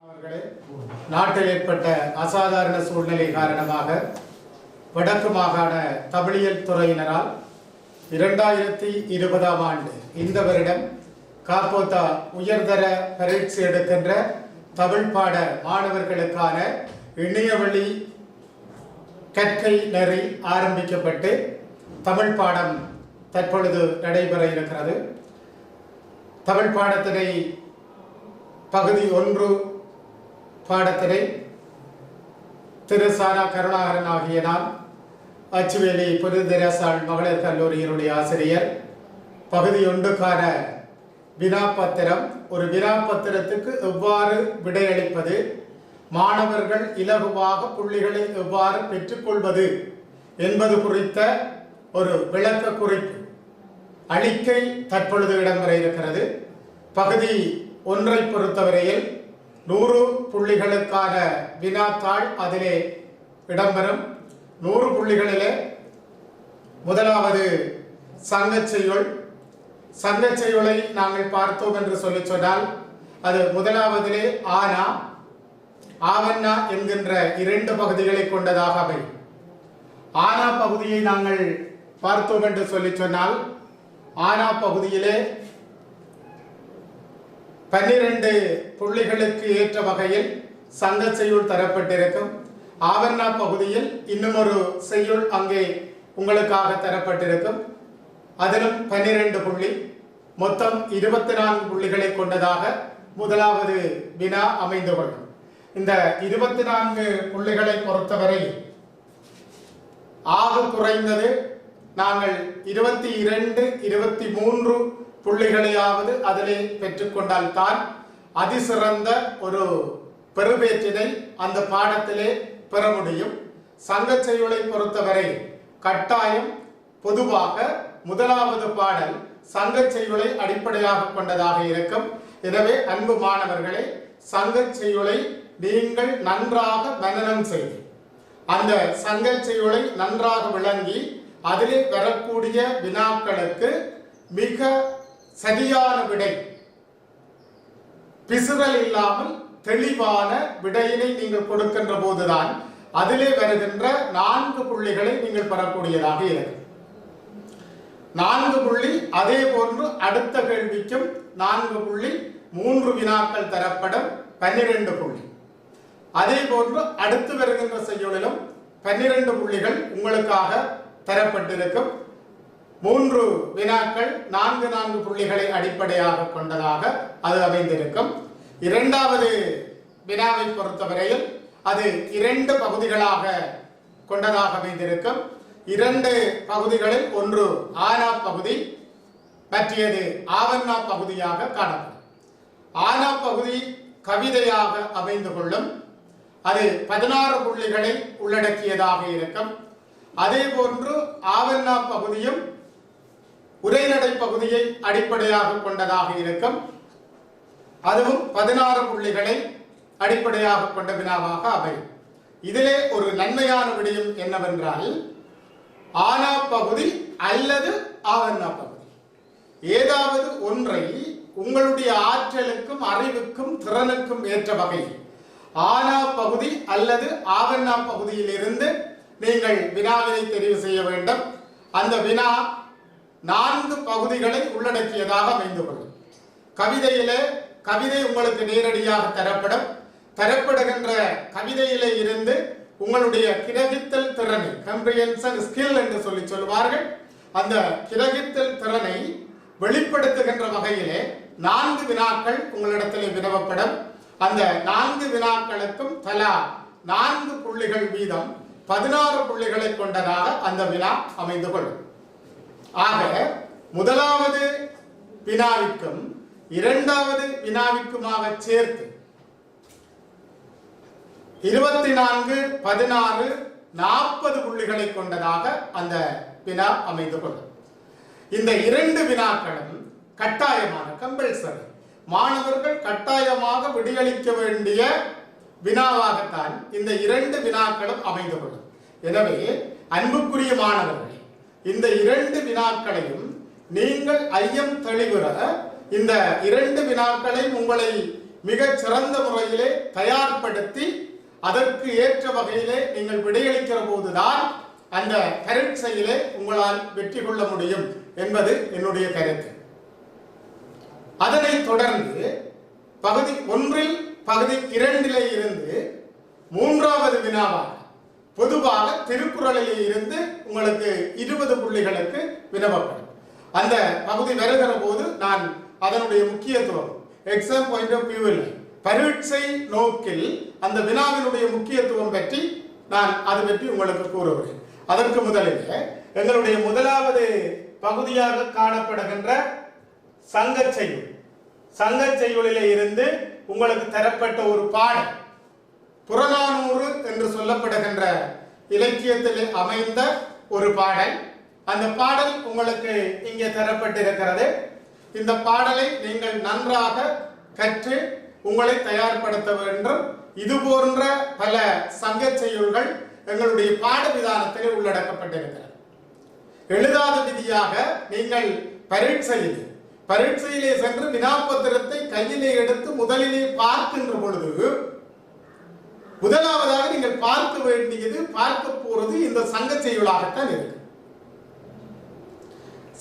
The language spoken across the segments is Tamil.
அவர்களே, நாட்டில் ஏற்பட்ட அசாதாரண சூழ்நிலை காரணமாக வடக்கு மாகாண தமிழியல் துறையினரால் 2020 ஆண்டு இந்த வருடம் காப்போத்தா உயர்தர பரீட்சை எடுக்கின்ற தமிழ் பாட மாணவர்களுக்கான இணையவழி கற்கை நெறி ஆரம்பிக்கப்பட்டு தமிழ் பாடம் தற்பொழுது நடைபெற இருக்கிறது. தமிழ் பாடத்தினை பகுதி 1 பாடத்தினை திரு சாரா கருணாகரன் ஆகிய நான் அச்சுவேலி புனிதரசாள் மகளிர் கல்லூரியினுடைய ஆசிரியர். பகுதி 1க்கான வினாப்பத்திரம், ஒரு வினாப்பத்திரத்துக்கு எவ்வாறு விடையளிப்பது, மாணவர்கள் இலகுவாக புள்ளிகளை எவ்வாறு பெற்றுக்கொள்வது என்பது குறித்த ஒரு விளக்க குறிப்பு அளிக்கை தற்பொழுது இடம்பெற இருக்கிறது. பகுதி 1ஐ பொறுத்தவரையில் 100 புள்ளிகளுக்கான வினாத்தாள் அதிலே இடம்பெறும். 100 புள்ளிகளிலே முதலாவது சங்கச்செய்யுள். சங்கச்செய்யுளை நாங்கள் பார்த்தோம் என்று சொல்லி சொன்னால் அது முதலாவதிலே ஆனா ஆவண்ணா என்கின்ற 2 பகுதிகளை கொண்டதாக அமையும். ஆனா பகுதியை நாங்கள் பார்த்தோம் என்று சொல்லி சொன்னால் ஆனா பகுதியிலே 12 புள்ளிகளுக்கு ஏற்ற வகையில் சங்க செய்யுள் தரப்பட்டிருக்கும். ஆவண்ணா பகுதியில் இன்னும் ஒரு செய்யுள் அங்கே உங்களுக்காக தரப்பட்டிருக்கும். அதிலும் 12 புள்ளி, மொத்தம் 24 புள்ளிகளை கொண்டதாக முதலாவது வினா அமைந்து கொள்ளும். இந்த 24 புள்ளிகளை பொறுத்தவரை ஆக குறைந்தது நாங்கள் 22, 23 புள்ளிகளையாவது அதிலே பெற்றுக்கொண்டால் தான் அதிசிறந்த ஒரு பெறுபேற்றினை அந்த பாடத்திலே பெற முடியும். சங்க செய்யுளை பொறுத்தவரை கட்டாயம் பொதுவாக முதலாவது பாடல் சங்க செய்யுளை அடிப்படையாக கொண்டதாக இருக்கும். எனவே அன்பு மாணவர்களே, சங்க செய்யுளை நீங்கள் நன்றாக மனனம் செய்து அந்த சங்க செய்யுளை நன்றாக விளங்கி அதிலே வரக்கூடிய வினாக்களுக்கு மிக சரியான விடை, பிசுறல் இல்லாமல் தெளிவான விடையினை நீங்கள் கொடுக்கின்ற போதுதான் அதிலே வருகின்ற 4 புள்ளிகளை நீங்கள் பெறக்கூடியதாக இருக்கும். 4 புள்ளி, அதே போன்று அடுத்த கேள்விக்கும் 4 புள்ளி, 3 வினாக்கள் தரப்படும் 12 புள்ளி. அதே போன்று அடுத்து வருகின்ற செய்யுளிலும் 12 புள்ளிகள் உங்களுக்காக தரப்பட்டிருக்கும். 3 வினாக்கள் 4 புள்ளிகளை அடிப்படையாக கொண்டதாக அது அமைந்திருக்கும். இரண்டாவது வினாவை பொறுத்தவரையில் அது 2 பகுதிகளாக கொண்டதாக அமைந்திருக்கும். 2 பகுதிகளில் ஒன்று ஆனா பகுதி, மற்றது ஆவண்ணா பகுதியாக காணப்படும். ஆனா பகுதி கவிதையாக அமைந்து கொள்ளும். அது 16 புள்ளிகளை உள்ளடக்கியதாக இருக்கும். அதே போன்று ஆவண்ணா பகுதியும் உரைநடை பகுதியை அடிப்படையாக கொண்டதாக இருக்கும். அதுவும் 16 புள்ளிகளை அடிப்படையாக கொண்ட வினாவாக அமையும். இதிலே ஒரு நன்மையான விடயம் என்னவென்றால், ஆனா பகுதி அல்லது ஆவண்ணா பகுதி ஏதாவது ஒன்றை உங்களுடைய ஆற்றலுக்கும் அறிவுக்கும் திறனுக்கும் ஏற்ற வகையில் ஆனா பகுதி அல்லது ஆவண்ணா பகுதியில் இருந்து நீங்கள் வினாவினை தெரிவு செய்ய வேண்டும். அந்த வினா 4 பகுதிகளை உள்ளடக்கியதாக அமைந்து கொள்ளும். கவிதையிலே கவிதை உங்களுக்கு நேரடியாக தரப்படுகின்ற கவிதையிலே இருந்து உங்களுடைய கிரகித்தல் திறனை, கம்ப்ரிஹென்ஷன் ஸ்கில் என்று சொல்லுவார்கள், அந்த கிரகித்தல் திறனை வெளிப்படுத்துகின்ற வகையிலே 4 வினாக்கள் உங்களிடத்திலே வினவப்படும். அந்த 4 வினாக்களுக்கும் தலா 4 புள்ளிகள் வீதம் 16 புள்ளிகளை கொண்டதாக அந்த வினா அமைந்து கொள்ளும். ஆக முதலாவது வினாவிற்கும் இரண்டாவது வினாவிற்குமாக சேர்த்து 24, 16, 40 புள்ளிகளை கொண்டதாக அந்த வினா அமைந்து கொள்ளும். இந்த 2 வினாக்களும் கட்டாயமான கம்பல்சரி மாணவர்கள் கட்டாயமாக விடையளிக்க வேண்டிய வினாவாகத்தான் இந்த 2 வினாக்களும் அமைந்து கொள்ளும். எனவே அன்புக்குரிய மாணவர்களே, இந்த 2 வினாக்களையும் நீங்கள் ஐயம் தெளிவுற இந்த 2 வினாக்களையும் உங்களை மிக சிறந்த முறையிலே தயார்படுத்தி அதற்கு ஏற்ற வகையிலே நீங்கள் விடையளிக்கிற போதுதான் அந்த பரீட்சையிலே உங்களால் வெற்றி கொள்ள முடியும் என்பது என்னுடைய கருத்து. அதனைத் தொடர்ந்து பகுதி 1 பகுதி 2 இருந்து 3வது வினாவாக பொதுவாக திருக்குறளிலே இருந்து உங்களுக்கு 20 புள்ளிகளுக்கு வினவப்படும். அந்த பகுதி வருகிற போது நான் அதனுடைய முக்கியத்துவம் எக்ஸாம் பாயிண்ட் ஆஃப் வியூவில் பரீட்சை நோக்கில் அந்த வினாவினுடைய முக்கியத்துவம் பற்றி நான் அது பற்றி உங்களுக்கு கூறுகிறேன். அதற்கு முதலில் எங்களுடைய முதலாவது பகுதியாக காணப்படுகின்ற சங்கச் செய்யுளிலே இருந்து உங்களுக்கு தரப்பட்ட ஒரு பாடல் புறநானூறு என்று சொல்லப்படுகின்ற இலக்கியத்தில் அமைந்த ஒரு பாடல். அந்த பாடல் உங்களுக்கு இங்கே தரப்பட்டிருக்கிறது. இந்த பாடலை நீங்கள் நன்றாக கற்று உங்களை தயார்படுத்த வேண்டும். இது போன்ற பல சங்கச் செய்யுள்கள் எங்களுடைய பாட விதானத்திலே உள்ளடக்கப்பட்டிருக்கிறது. எழுதாத விதியாக நீங்கள் பரீட்சையிலே சென்று வினாப்பத்திரத்தை கையிலே எடுத்து முதலிலே பார்க்கின்ற பொழுது முதலாவதாக நீங்கள் பார்க்க போறது இந்த சங்கச் செய்யுளாகத்தான் இருக்கு.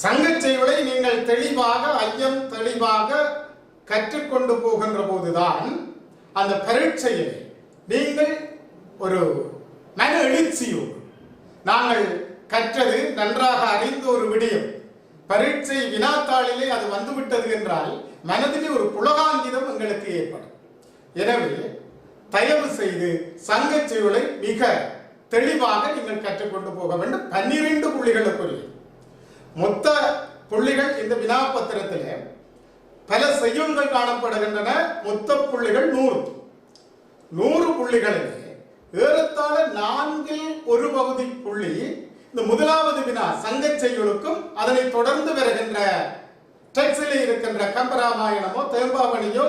சங்கச் செய்யுளை நீங்கள் தெளிவாக கற்றுக்கொண்டு போகின்ற போதுதான் அந்த பரீட்சையை நீங்கள் ஒரு மன எழுச்சியோடு நாங்கள் கற்றது நன்றாக அறிந்த ஒரு விடயம் பரீட்சை வினாத்தாளிலே அது வந்துவிட்டது என்றால் மனதிலே ஒரு புலகாங்கிதம் எங்களுக்கு ஏற்படும். எனவே தயவு செய்து சங்கச் செய்யுளை மிக தெளிவாக நீங்கள் கற்றுக்கொண்டு போக வேண்டும். 12 புள்ளிகளுக்குரிய மொத்த புள்ளிகள் இந்த வினாப்பத்திரத்தில் பல செய்யுள்கள் காணப்படுகின்றன. மொத்த புள்ளிகள் 100 புள்ளிகளிலே ஏறத்தாழ 4 ஒரு பகுதி புள்ளி இந்த முதலாவது வினா சங்கச் செய்யுளுக்கும் அதனை தொடர்ந்து வருகின்ற டெக்ஸ்டில் இருக்கின்ற கம்பராமாயணமோ தேம்பாவணியோ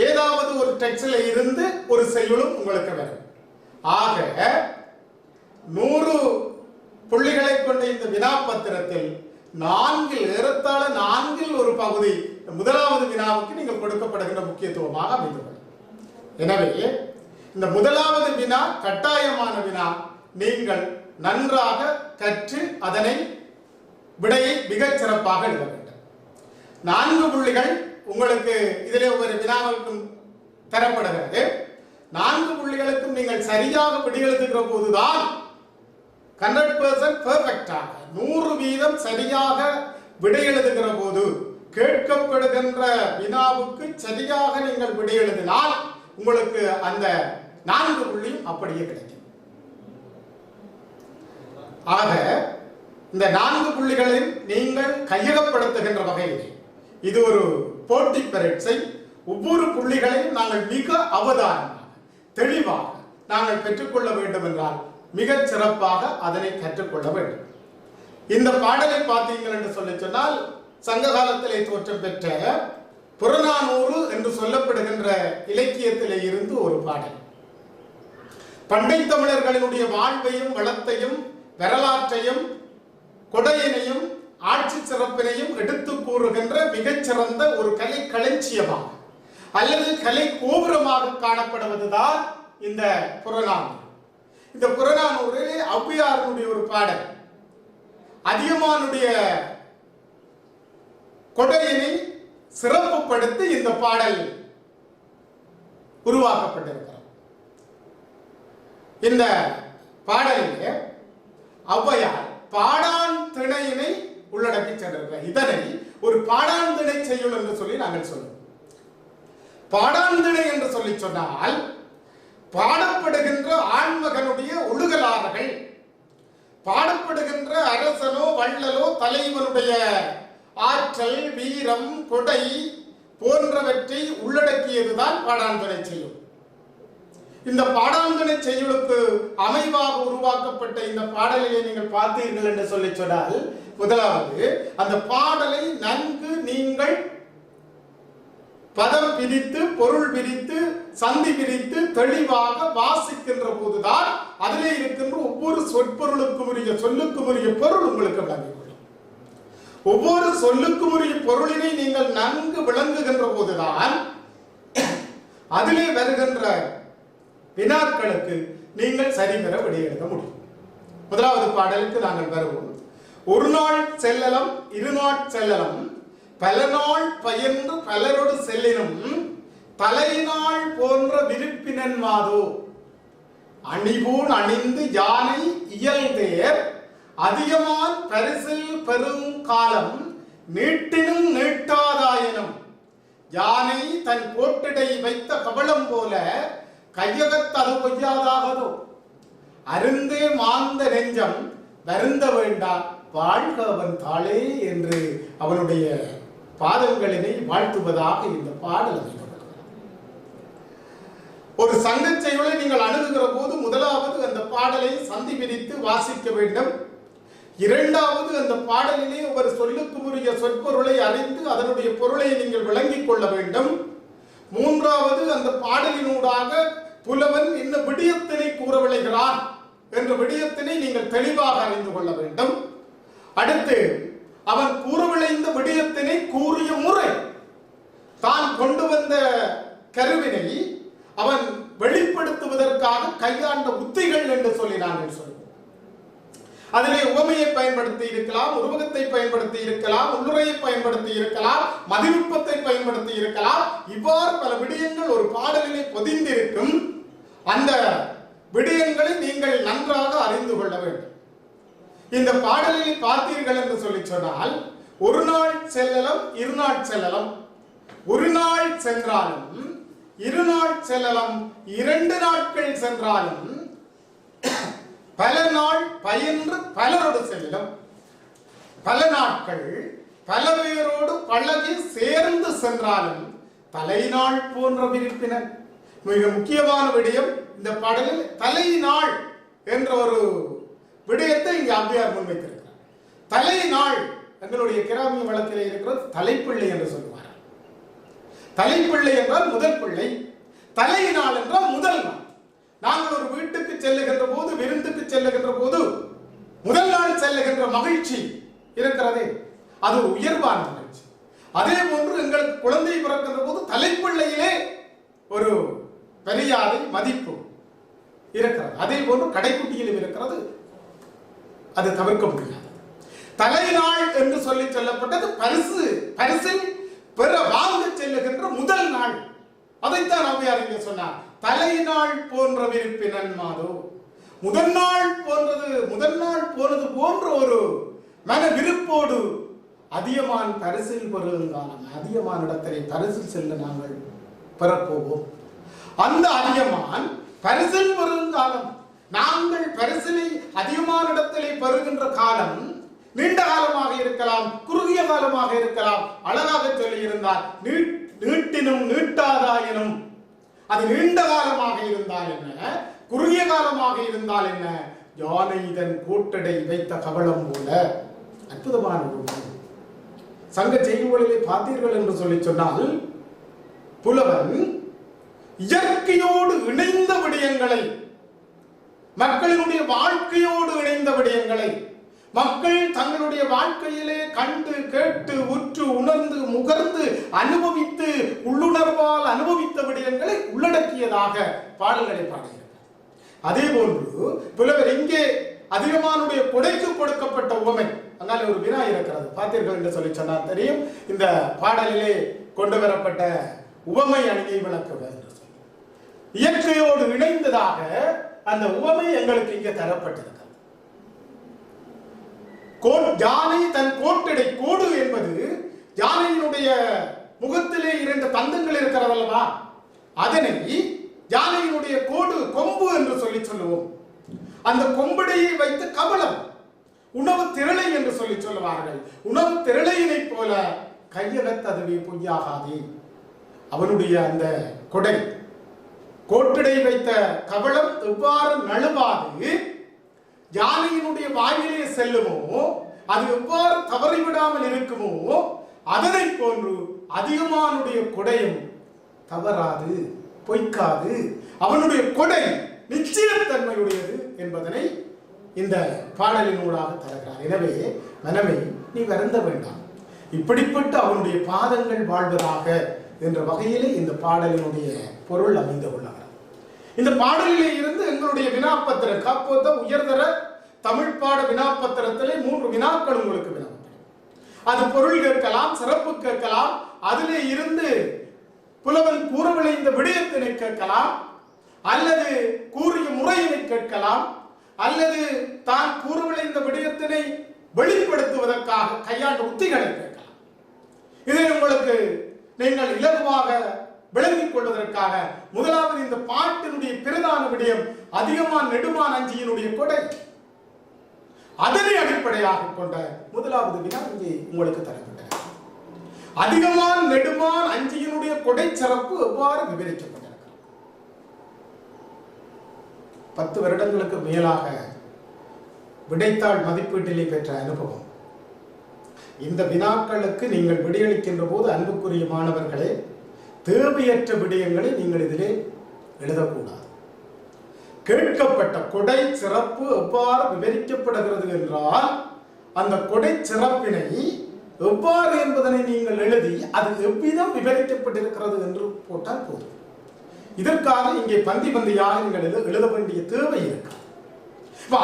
ஏதாவது ஒரு டெக்ஸ்டில் இருந்து ஒரு செய்யுளும் உங்களுக்கு வரும். ஆக 100 புள்ளிகளை கொண்ட இந்த வினாப்பத்திரத்தில் ஏறத்தாழ 4 ஒரு பகுதி முதலாவது வினாவுக்கு நீங்கள் கொடுக்கப்படுகின்ற முக்கியத்துவமாக அமைந்துள்ளது. எனவே இந்த முதலாவது வினா கட்டாயமான வினா. நீங்கள் நன்றாக கற்று அதனை விடையை மிகச் சிறப்பாக எழுத வேண்டும். 4 புள்ளிகள் உங்களுக்கு இதிலே ஒரு வினாவுக்கும் தரப்படுகிறது. 4 புள்ளிகளுக்கும் நீங்கள் சரியாக விடை எழுதுகிற போதுதான் 100% பெர்ஃபெக்டாக 100% சரியாக விடை எழுதுகிற போது கேட்கப்படுகின்ற வினாவுக்கு சரியாக நீங்கள் விடை எழுதினால் உங்களுக்கு அந்த 4 புள்ளியும் அப்படியே கிடைக்கும். ஆக இந்த 4 புள்ளிகளையும் நீங்கள் கையகப்படுத்துகின்ற வகையில் இது ஒரு போட்டி பரீட்சை. ஒவ்வொரு புள்ளிகளையும் நாங்கள் மிக அவதானமாக தெளிவாக நாங்கள் பெற்றுக்கொள்ள வேண்டும் என்றால் மிகச் சிறப்பாக அதனை கற்றுக்கொள்ள வேண்டும். இந்த பாடலை பார்த்தீங்கள் என்று சொல்லி சொன்னால் சங்க காலத்திலே தோற்றம் பெற்ற புறநானூறு என்று சொல்லப்படுகின்ற இலக்கியத்திலே இருந்து ஒரு பாடல். பண்டை தமிழர்களினுடைய வாழ்வையும் வளத்தையும் வரலாற்றையும் கொடையினையும் ஆட்சி சிறப்பினையும் எடுத்து கூறுகின்ற மிகச்சிறந்த ஒரு கலை களஞ்சியமாக அல்லது கலை கோபுரமாக காணப்படுவதுதான் இந்த புறநானூறு. இந்த புறநானூறிலே ஔவையாருடைய ஒரு பாடல் அதியமானுடைய கொடையினை சிறப்புப்படுத்தி இந்த பாடல் உருவாக்கப்பட்டிருக்கிறது. இந்த பாடலிலே ஔவையார் பாடான் திணையினை உள்ளடக்கி சென்றிருக்கிறார். இதனை ஒரு பாடான் திணை செய்யுள் என்று சொல்லி நாங்கள் சொல்லுவோம். பாடான் திணை என்று சொல்லி சொன்னால் பாடப்படுகின்ற ஆண்மகனுடைய ஒழுகலாறுகள், பாடப்படுகின்ற அரசனோ வள்ளலோ தலைவனுடைய ஆற்றல் வீரம் கொடை போன்றவற்றை உள்ளடக்கியதுதான் பாடாந்திணை செய்யுள். இந்த பாடாந்திணை செய்யுளுக்கு அமைவாக உருவாக்கப்பட்ட இந்த பாடலை நீங்கள் பார்த்தீர்கள் என்று சொல்லி சொன்னால் முதலாவது அந்த பாடலை நன்கு நீங்கள் பதம் பிரித்து பொருள் பிரித்து சந்தி பிரித்து தெளிவாக வாசிக்கின்ற போதுதான் அதிலே இருக்கின்ற ஒவ்வொரு சொற்பொருளுக்கும் உரிய சொல்லுக்கும் உரிய பொருள் உங்களுக்கு விளங்கிக் கொள்ளும். ஒவ்வொரு சொல்லுக்கும் உரிய பொருளினை நீங்கள் நன்கு விளங்குகின்ற போதுதான் அதிலே வருகின்ற வினாக்களுக்கு நீங்கள் சரிவர விடையெழுத முடியும். முதலாவது பாடலுக்கு நாங்கள் வருவோம். ஒரு நாள் செல்லலம் இருநாள் செல்லலம் பல நாள் பயின்று பலரோடு செல்லினும் தலைநாள் போன்ற விருப்பினன் மாதோ அணிபூன் அணிந்து யானை இயல்தேர் அதிகமான் பரிசில் பெரும் காலம் நீட்டினும் நீட்டாதாயினும் யானை தன் கோட்டிடை வைத்த கபளம் போல கையகத்தது பொய்யாதாகதோ அருந்தே மாந்த நெஞ்சம் வருந்த வேண்டாம் வாழ்க அவன் தாளே என்று அவனுடைய பாதங்களினை வாழ்த்துவதாக இந்த பாடல் அமைக்கப்பட்டது. ஒரு சங்கச் செய்யுளை நீங்கள் அணுகுகிற போது முதலாவது அந்த பாடலை சந்தி பிரித்து வாசிக்க வேண்டும். இரண்டாவது அந்த பாடலிலே ஒரு சொல்லுக்கு உரிய சொற்பொருளை அறிந்து அதனுடைய பொருளை நீங்கள் விளங்கிக் கொள்ள வேண்டும். மூன்றாவது அந்த பாடலினூடாக புலவன் இந்த விடயத்தினை கூற விளைகிறான் என்ற விடயத்தினை நீங்கள் தெளிவாக அறிந்து கொள்ள வேண்டும். அடுத்து அவன் கூற விளைந்த விடயத்தினை கூறிய முறை, தான் கொண்டு வந்த கருவினை அவன் வெளிப்படுத்துவதற்காக கையாண்ட உத்திகள் என்று சொல்லி நாங்கள் சொல்வோம். அதிலே உவமையை பயன்படுத்தி இருக்கலாம், உருவகத்தை பயன்படுத்தி இருக்கலாம், உள்ளுரையை பயன்படுத்தி இருக்கலாம், மதிநுட்பத்தை பயன்படுத்தி இருக்கலாம். இவ்வாறு பல விடயங்கள் ஒரு பாடலிலே பொதிந்திருக்கும். அந்த விடயங்களை நீங்கள் நன்றாக அறிந்து கொள்ள வேண்டும். இந்த பாடலில் பார்த்தீர்கள் என்று சொல்லி சொன்னால், ஒரு நாள் செல்லலம் இருநாள் செல்லலம், ஒரு நாள் சென்றாலும் இருநாள் செல்லலம், 2 நாட்கள் சென்றாலும் பல நாள் பயின்று பலரோடு செல்லும், பல நாட்கள் பல பேரோடு பழகி சேர்ந்து சென்றாலும் தலைநாள் போன்ற விருப்பினர். மிக முக்கியமான விடயம் இந்த பாடலில் தலைநாள் என்ற ஒரு விடயத்தை இங்கு அவ்வையார் முன்வைத்திருக்கிறார். தலைநாள் எங்களுடைய கிராமிய வழக்கிலே இருக்கிறது தலைப்பிள்ளை என்று சொல்லுவார். தலைப்பிள்ளை என்றால் முதல் பிள்ளை, தலைநாள் என்றால் முதல் நாள். நாங்கள் ஒரு வீட்டுக்கு செல்லுகின்ற போது, விருந்துக்கு செல்லுகின்ற போது முதல் நாள் செல்லுகின்ற மகிழ்ச்சி இருக்கிறதே, அது ஒரு உயர்வான மகிழ்ச்சி. அதே போன்று எங்களுக்கு குழந்தை பிறக்கின்ற போது தலைப்பிள்ளையிலே ஒரு மரியாதை மதிப்பு இருக்கிறது. அதே போன்று கடைக்குட்டியிலும் இருக்கிறது, அது தவிர்க்க முடியாது. தலைநாள் என்று சொல்லி சொல்லப்பட்டது பரிசில் பெற வாங்க செல்லுகின்ற முதல் நாள். அதைத்தான் அவ்வையார் இங்கே சொன்னார். தலைநாள் போன்ற விருப்பினன் மாதோ, முதல் நாள் போனது போன்ற ஒரு மன விருப்போடு அதியமான் பரிசில் பெறுங்காலம், அதியமான் இடத்திலே பரிசில் செல்ல நாங்கள் பெறப்போவோம். அந்த அதியமான் பரிசில் பெறுங்காலம், நாங்கள் பரிசிலை அதிகமான இடத்திலே பெறுகின்ற காலம் நீண்ட காலமாக இருக்கலாம், குறுகிய காலமாக இருக்கலாம். அழகாக சொல்லி இருந்தால் நீட்டினும் நீட்டாதாயினும், அது நீண்ட காலமாக இருந்தால் என்ன, குறுகிய காலமாக இருந்தால் என்ன, யானை இதன் கூட்டடை வைத்த கவளம் போல. அற்புதமான ஒரு சங்க செய்திகளிலே பார்த்தீர்கள் என்று சொல்லி சொன்னால், புலவன் இயற்கையோடு இணைந்த விடயங்களை, மக்களினுடைய வாழ்க்கையோடு இணைந்த விடயங்களை, மக்கள் தங்களுடைய வாழ்க்கையிலே கண்டு கேட்டு உற்று உணர்ந்து முகர்ந்து அனுபவித்து உள்ளுணர்வால் அனுபவித்த விடயங்களை உள்ளடக்கியதாக பாடல்களை பாடுகிறார். அதே போன்று புலவர் இங்கே அதிகமானுடைய கொடைக்கு கொடுக்கப்பட்ட உவமை, அதனால ஒரு வினா இருக்கிறது. பார்த்தீர்கள் என்று சொல்லி சொன்னால் தெரியும். இந்த பாடலிலே கொண்டு வரப்பட்ட உவமை அணியை விளக்குவது என்று சொல்லி இயற்கையோடு இணைந்ததாக அந்த உவமை எங்களுக்கு இங்கே தரப்பட்டிருக்கிறது. யானை தன் கோட்டிடை, கோடு என்பது யானையினுடைய முகத்திலே 2 தந்தங்கள் இருக்கிறது அல்லவா, அதனை யானையினுடைய கோடு, கொம்பு என்று சொல்லி சொல்லுவோம். அந்த கொம்படையை வைத்து கவளம், உணவு திரளை என்று சொல்லி சொல்லுவார்கள். உணவு திரளையினை போல கையகத்ததுவே பொய்யாகாதே. அவனுடைய அந்த கொடை, கோட்டிடை வைத்த கவளம் எவ்வாறு நழுவாது யானையினுடைய வாயிலே செல்லுமோ, அது எவ்வாறு தவறிவிடாமல் இருக்குமோ, அதனை போன்று அதிகமானுடைய கொடையும் தவறாது, பொய்க்காது. அவனுடைய கொடை நிச்சயத்தன்மையுடையது என்பதனை இந்த பாடலினூடாக தருகிறார். எனவே மனமே, நீ வருந்த வேண்டாம், இப்படிப்பட்ட அவனுடைய பாதங்கள் வாழ்வதாக என்ற வகையிலே இந்த பாடலினுடைய பொருள் அமைந்து கொள்ளுகிறது. இந்த பாடலிலே இருந்து எங்களுடைய வினாப்பத்திரம் காப்போத்த உயர்தர தமிழ் பாட வினாப்பத்திரத்திலே 3 வினாக்கள் உங்களுக்கு வினா. அது பொருள் கேட்கலாம், சிறப்பு கேட்கலாம், அதிலே இருந்து புலவன் கூற விளைந்த விடயத்தினை கேட்கலாம், அல்லது கூறிய முறையினை கேட்கலாம், அல்லது தான் கூற விளைந்த விடயத்தினை வெளிப்படுத்துவதற்காக கையாண்ட உத்திகளை கேட்கலாம். இதை உங்களுக்கு நீங்கள் இலகுவாக விளங்கிக் கொள்வதற்காக முதலாவது இந்த பாட்டினுடைய பிரதான விடயம் அதிகமான் நெடுமான் அஞ்சியினுடைய கொடை. அதனை அடிப்படையாக கொண்ட முதலாவது வினா இங்கே உங்களுக்கு தரப்பட்டது. அதிகமான் நெடுமான் அஞ்சியினுடைய கொடை சிறப்பு எவ்வாறு விவரிக்கப்பட்டிருக்கிறது? 10 வருடங்களுக்கு மேலாக விடைத்தாள் மதிப்பீட்டிலே பெற்ற அனுபவம். இந்த வினாக்களுக்கு நீங்கள் விடையளிக்கின்ற போது அன்புக்குரிய மாணவர்களே, தேவையற்ற விடயங்களை நீங்கள் இதிலே எழுதக்கூடாது. கேட்கப்பட்ட கொடை சிறப்பு எவ்வாறு விவரிக்கப்படுகிறது என்றால் அந்த கொடை சிறப்பினை எவ்வாறு என்பதனை நீங்கள் எழுதி அது எவ்விதம் விவரிக்கப்பட்டிருக்கிறது என்று போட்டால் போதும். இதற்காக இங்கே பந்தி பந்தியாக நீங்கள் எழுத வேண்டிய தேவை இருக்கு.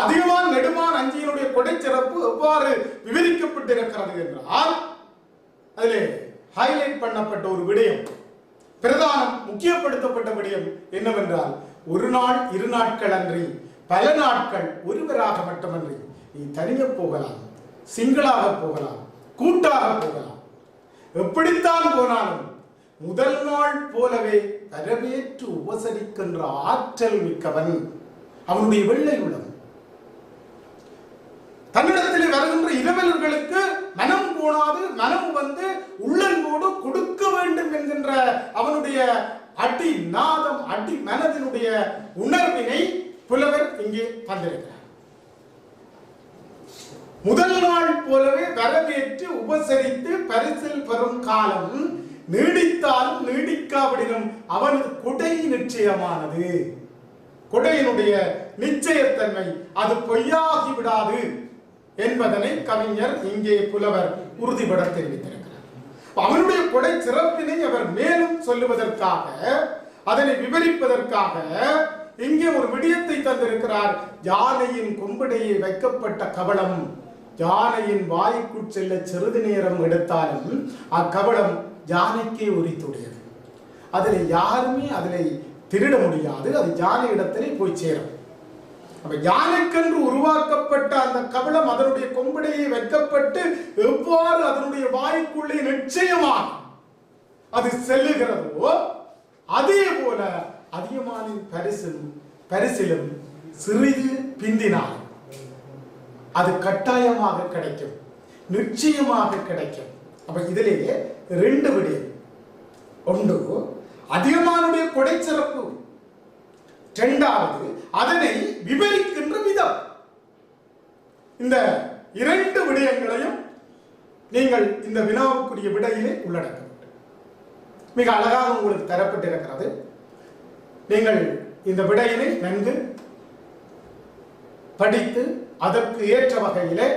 அதிகமான நெடுமான் அஞ்சியினுடைய கொடை சிறப்பு எவ்வாறு விவரிக்கப்பட்டிருக்கிறது என்றால் அதிலே ஹைலைட் பண்ணப்பட்ட ஒரு விடயம், பிரதானம் முக்கியப்படுத்தப்பட்ட விடயம் என்னவென்றால், ஒரு நாள் 2 நாட்கள் அன்றி பல நாட்கள் ஒருவராக மட்டுமன்றி நீ தனியே போகலாம், சிங்களாக போகலாம், கூட்டாக போகலாம், எப்படித்தான் போனாலும் முதல் நாள் போலவே வரவேற்று உபசரிக்கின்ற ஆற்றல் மிக்கவன் அவனுடைய வெள்ளை உள்ளம். தன்னிடத்தில் வருகின்ற இரவலர்களுக்கு மனம் போனாது மனம் வந்து உள்ளன்போடு கொடுக்க வேண்டும் என்கின்ற அவனுடைய அடி நாதம் அடி மனதினுடைய உணர்வினை புலவர் இங்கே தந்திருக்கிறார். முதல் நாள் போலவே வரவேற்று உபசரித்து பரிசில் பெறும் காலம் நீடித்தாலும் நீடிக்காவிடனும் அவனது கொடை நிச்சயமானது. கொடையினுடைய நிச்சயத்தன்மை அது பொய்யாகி விடாது என்பதனை கவிஞர் இங்கே புலவர் உறுதிபட தெரிவித்திருக்கிறார். அவனுடைய கொடை சிறப்பினை அவர் மேலும் சொல்லுவதற்காக, அதனை விவரிப்பதற்காக இங்கே ஒரு விடயத்தை தந்திருக்கிறார். யானையின் கொம்படையை வைக்கப்பட்ட கவளம் யானையின் வாய்க்குள் செல்ல சிறிது நேரம் எடுத்தாலும் அக்கவளம் யானைக்கே உரித்துடையது. அதில் யாருமே அதில் திருட முடியாது. அது யானை இடத்திலே போய் சேரும். யானைக்கென்று உருவாக்கப்பட்ட அந்த கவளம் அதனுடைய கொம்படையை வைக்கப்பட்டு எவ்வாறு அதனுடைய வாய்க்குள்ளே நிச்சயமாக அது செல்லுகிறதோ அதே போல அதிகமானின் பரிசிலும் சிறிது பிந்தினால் அது கட்டாயமாக கிடைக்கும், நிச்சயமாக கிடைக்கும். அப்ப இதிலேயே 2 விடயம். ஒன்று அதிகமானுடைய கொடை சிறப்பு, 2வது அதனை விவரிக்கின்ற விதம். இந்த 2 விடயங்களையும் நீங்கள் இந்த வினாவுக்குரிய விடையிலே உள்ளடக்க வேண்டும். மிக அழகாக உங்களுக்கு தரப்பட்டிருக்கிறது. நீங்கள் இந்த விடையினை நன்கு படித்து அதற்கு ஏற்ற வகையிலே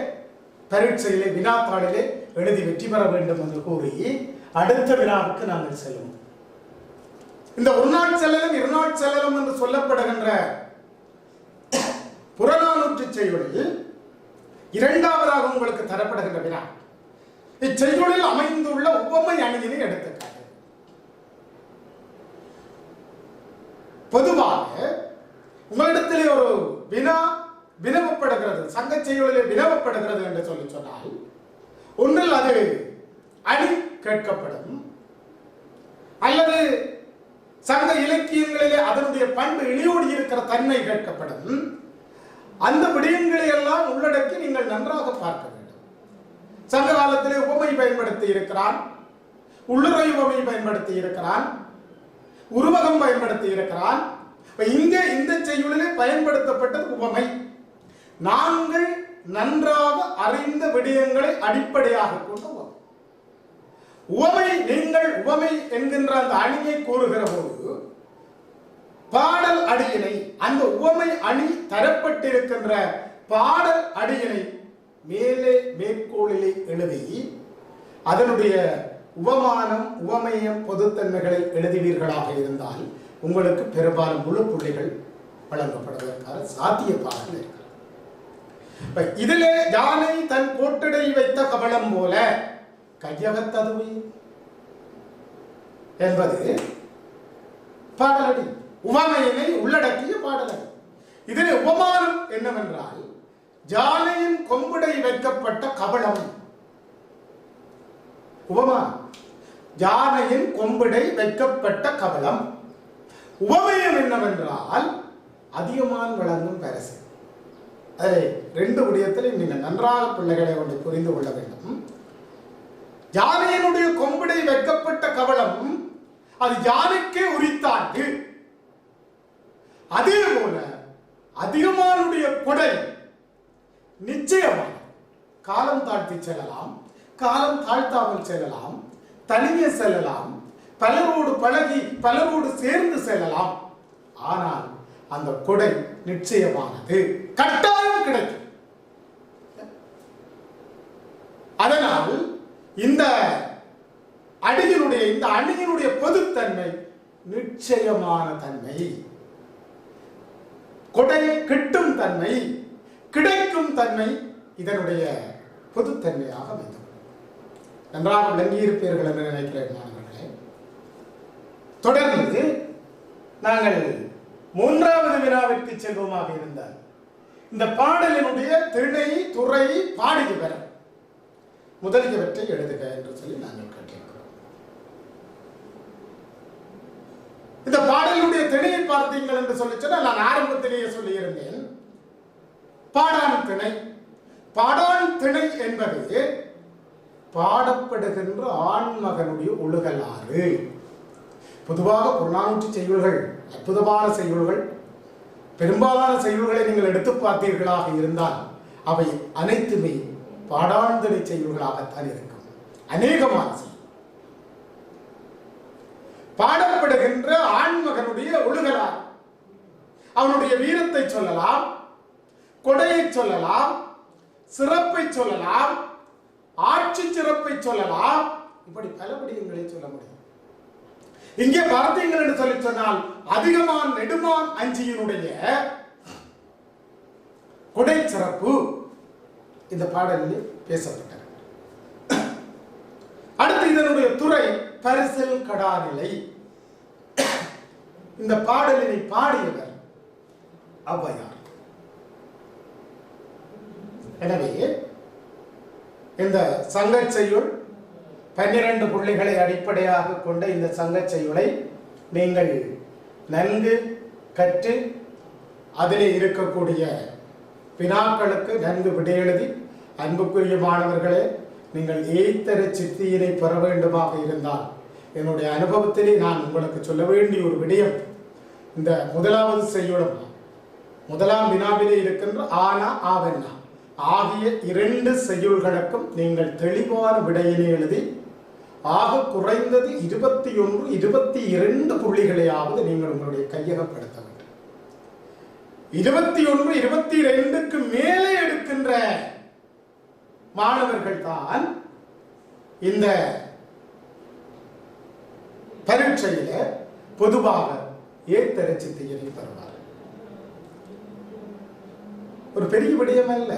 பரீட்சையிலே வினாத்தாளிலே எழுதி வெற்றி பெற வேண்டும் என்று கூறி அடுத்த வினாவுக்கு நாங்கள் செல்வோம். இந்த ஒரு நாள் செல்லலும் 2 நாள் செல்லலும் என்று சொல்லப்படுகின்ற புறநானூற்று செய்யுளில் 2வதாக உங்களுக்கு தரப்படுகின்ற வினா. இச்செய்யுளில் அமைந்துள்ள உவமை அணியினை எடுத்துக்காட்டு. பொதுவாக உங்களிடத்திலே ஒரு வினா வினவப்படுகிறது, சங்க செய்யுளிலே வினவப்படுகிறது என்று சொன்னால் ஒன்றில் அது அணி கேட்கப்படும், அல்லது சங்க இலக்கியங்களிலே அதனுடைய பண்பு இணையோடி இருக்கிற தன்மை கேட்கப்படும். அந்த விடயங்களை எல்லாம் உள்ளடக்கி நீங்கள் நன்றாக பார்க்க வேண்டும். சங்க காலத்திலே உவமை பயன்படுத்தி இருக்கிறான், உள்ளுரை உவமை பயன்படுத்தி இருக்கிறான், உருவகம் பயன்படுத்தி இருக்கிறான். இங்கே இந்த செய்யுளிலே பயன்படுத்தப்பட்டது உவமை. நாங்கள் நன்றாக அறிந்த விடயங்களை அடிப்படையாக கொண்ட உவமை. நீங்கள் உவமை என்கின்ற அந்த அணியை கூறுகிற போது பாடல் அடியினை, அந்த உவமை அணி தரப்பட்டிருக்கின்ற பாடல் அடியினை மேலே மேற்கோளிலே எழுதி அதனுடைய உவமானம் உவமேயம் பொதுத்தன்மைகளை எழுதுவீர்களாக இருந்தால் உங்களுக்கு பெரும்பாலும் முழு புள்ளிகள் வழங்கப்படுவதற்கான சாத்தியப்பாடுகள் இருக்கிறது. இதிலே யானை தன் கோட்டடை வைத்த கவளம் போல கையகத்ததுவே என்பது பாடலடி, உவமையினை உள்ளடக்கிய பாடலடி. இதிலே உவமானம் என்னவென்றால் யானையின் கொம்புடை வைக்கப்பட்ட கவளம். உவமானம் யானையின் கொம்பிடை வைக்கப்பட்ட கவளம். உவமயம் என்னவென்றால் அதிகமான் வழங்கும் பரிசு. அதை ரெண்டு விடயத்தில் நீங்கள் நன்றாக பிள்ளைகளை ஒன்று புரிந்து கொள்ள வேண்டும். யானையினுடைய கொம்பிடை வைக்கப்பட்ட கவளம் அது யானைக்கே உரித்தாட்டு. அதே போல அதிகமானுடைய கொடை நிச்சயமாக காலம் தாழ்த்தி செல்லலாம், காலம் தாழ்த்தாமல் செல்லலாம், தனியே செல்லலாம், பலரோடு பழகி பலரோடு சேர்ந்து செல்லலாம். ஆனால் அந்த கொடை நிச்சயமானது, கட்டாயம் கிடைக்கும். அதனால் இந்த அடியினுடைய இந்த அணியினுடைய பொதுத்தன்மை நிச்சயமான தன்மை, கொடை கிட்டும் தன்மை, கிடைக்கும் தன்மை இதனுடைய பொதுத்தன்மையாக அமைந்தது. நன்றாக விளங்கியிருப்பீர்கள் என்று நினைக்கிறேன் மாணவர்களே. தொடர்ந்து நாங்கள் மூன்றாவது வினாவிற்கு செல்வமாக இருந்தால் இந்த பாடலினுடைய திணை துறை பாடிய பெற முதலியவற்றை எழுதுக என்று சொல்லி நாங்கள் கேட்டிருக்கிறோம். இந்த பாடலுடைய திணையை பார்த்தீங்கள் என்று சொல்லி சொன்னால் நான் ஆரம்பத்திலேயே சொல்லியிருந்தேன். பாடான் திணை. பாடான் திணை என்பது பாடப்படுகின்ற ஆண்மகனுடைய ஒழுகலாறு. பொதுவாக புறநானூற்று செய்யுள்கள் அற்புதமான செய்யுள்கள், பெரும்பாலான செய்யுள்களை நீங்கள் எடுத்து பார்த்தீர்களாக இருந்தால் அவை அனைத்துமே பாடாண்திணை செய்யுள்களாகத்தான் இருக்கும். அநேகமான பாடப்படுகின்ற ஆண்மகனுடைய ஒழுகலாறு, அவனுடைய வீரத்தை சொல்லலாம், கொடையை சொல்லலாம், சிறப்பை சொல்லலாம், ஆட்சி சிறப்பை சொல்லலாம், இப்படி பல விடயங்களை சொல்ல முடியும். இங்கே பார்த்தீங்கள் என்று சொல்லி சொன்னால் அதிகமான் நெடுமான் அஞ்சியினுடைய கொடை சிறப்பு இந்த பாடலில் பேசப்பட்டது. அடுத்து இதனுடைய துறை பரிசில் கடாநிலை. இந்த பாடலினை பாடியவர் ஔவையார். எனவே இந்த சங்கச் செய்யுள் 12 புள்ளிகளை அடிப்படையாக கொண்ட இந்த சங்கச் செய்யுளை நீங்கள் நன்கு கற்று அதிலே இருக்கக்கூடிய வினாக்களுக்கு நன்கு விடையெழுதி, அன்புக்குரிய மாணவர்களே, நீங்கள் ஏய்த்தர சித்தியினை பெற வேண்டுமாக இருந்தால் என்னுடைய அனுபவத்திலே நான் உங்களுக்கு சொல்ல வேண்டிய ஒரு விடயம், இந்த முதலாவது செய்யுளும் முதலாம் வினாவிலே இருக்கின்ற ஆனா ஆவண்ணா ஆகிய 2 செய்யுள்களுக்கும் நீங்கள் தெளிவான விடையினை எழுதி ஆக குறைந்தது 21, 22 புள்ளிகளையாவது நீங்கள் உங்களுடைய கையகப்படுத்த வேண்டும். 21, 22க்கு மேலே எடுக்கின்ற மாணவர்கள் தான் இந்த பரீட்சையில பொதுவாக ஏத்தர சித்தியினை பெறுவார். ஒரு பெரிய விடயம் அல்ல.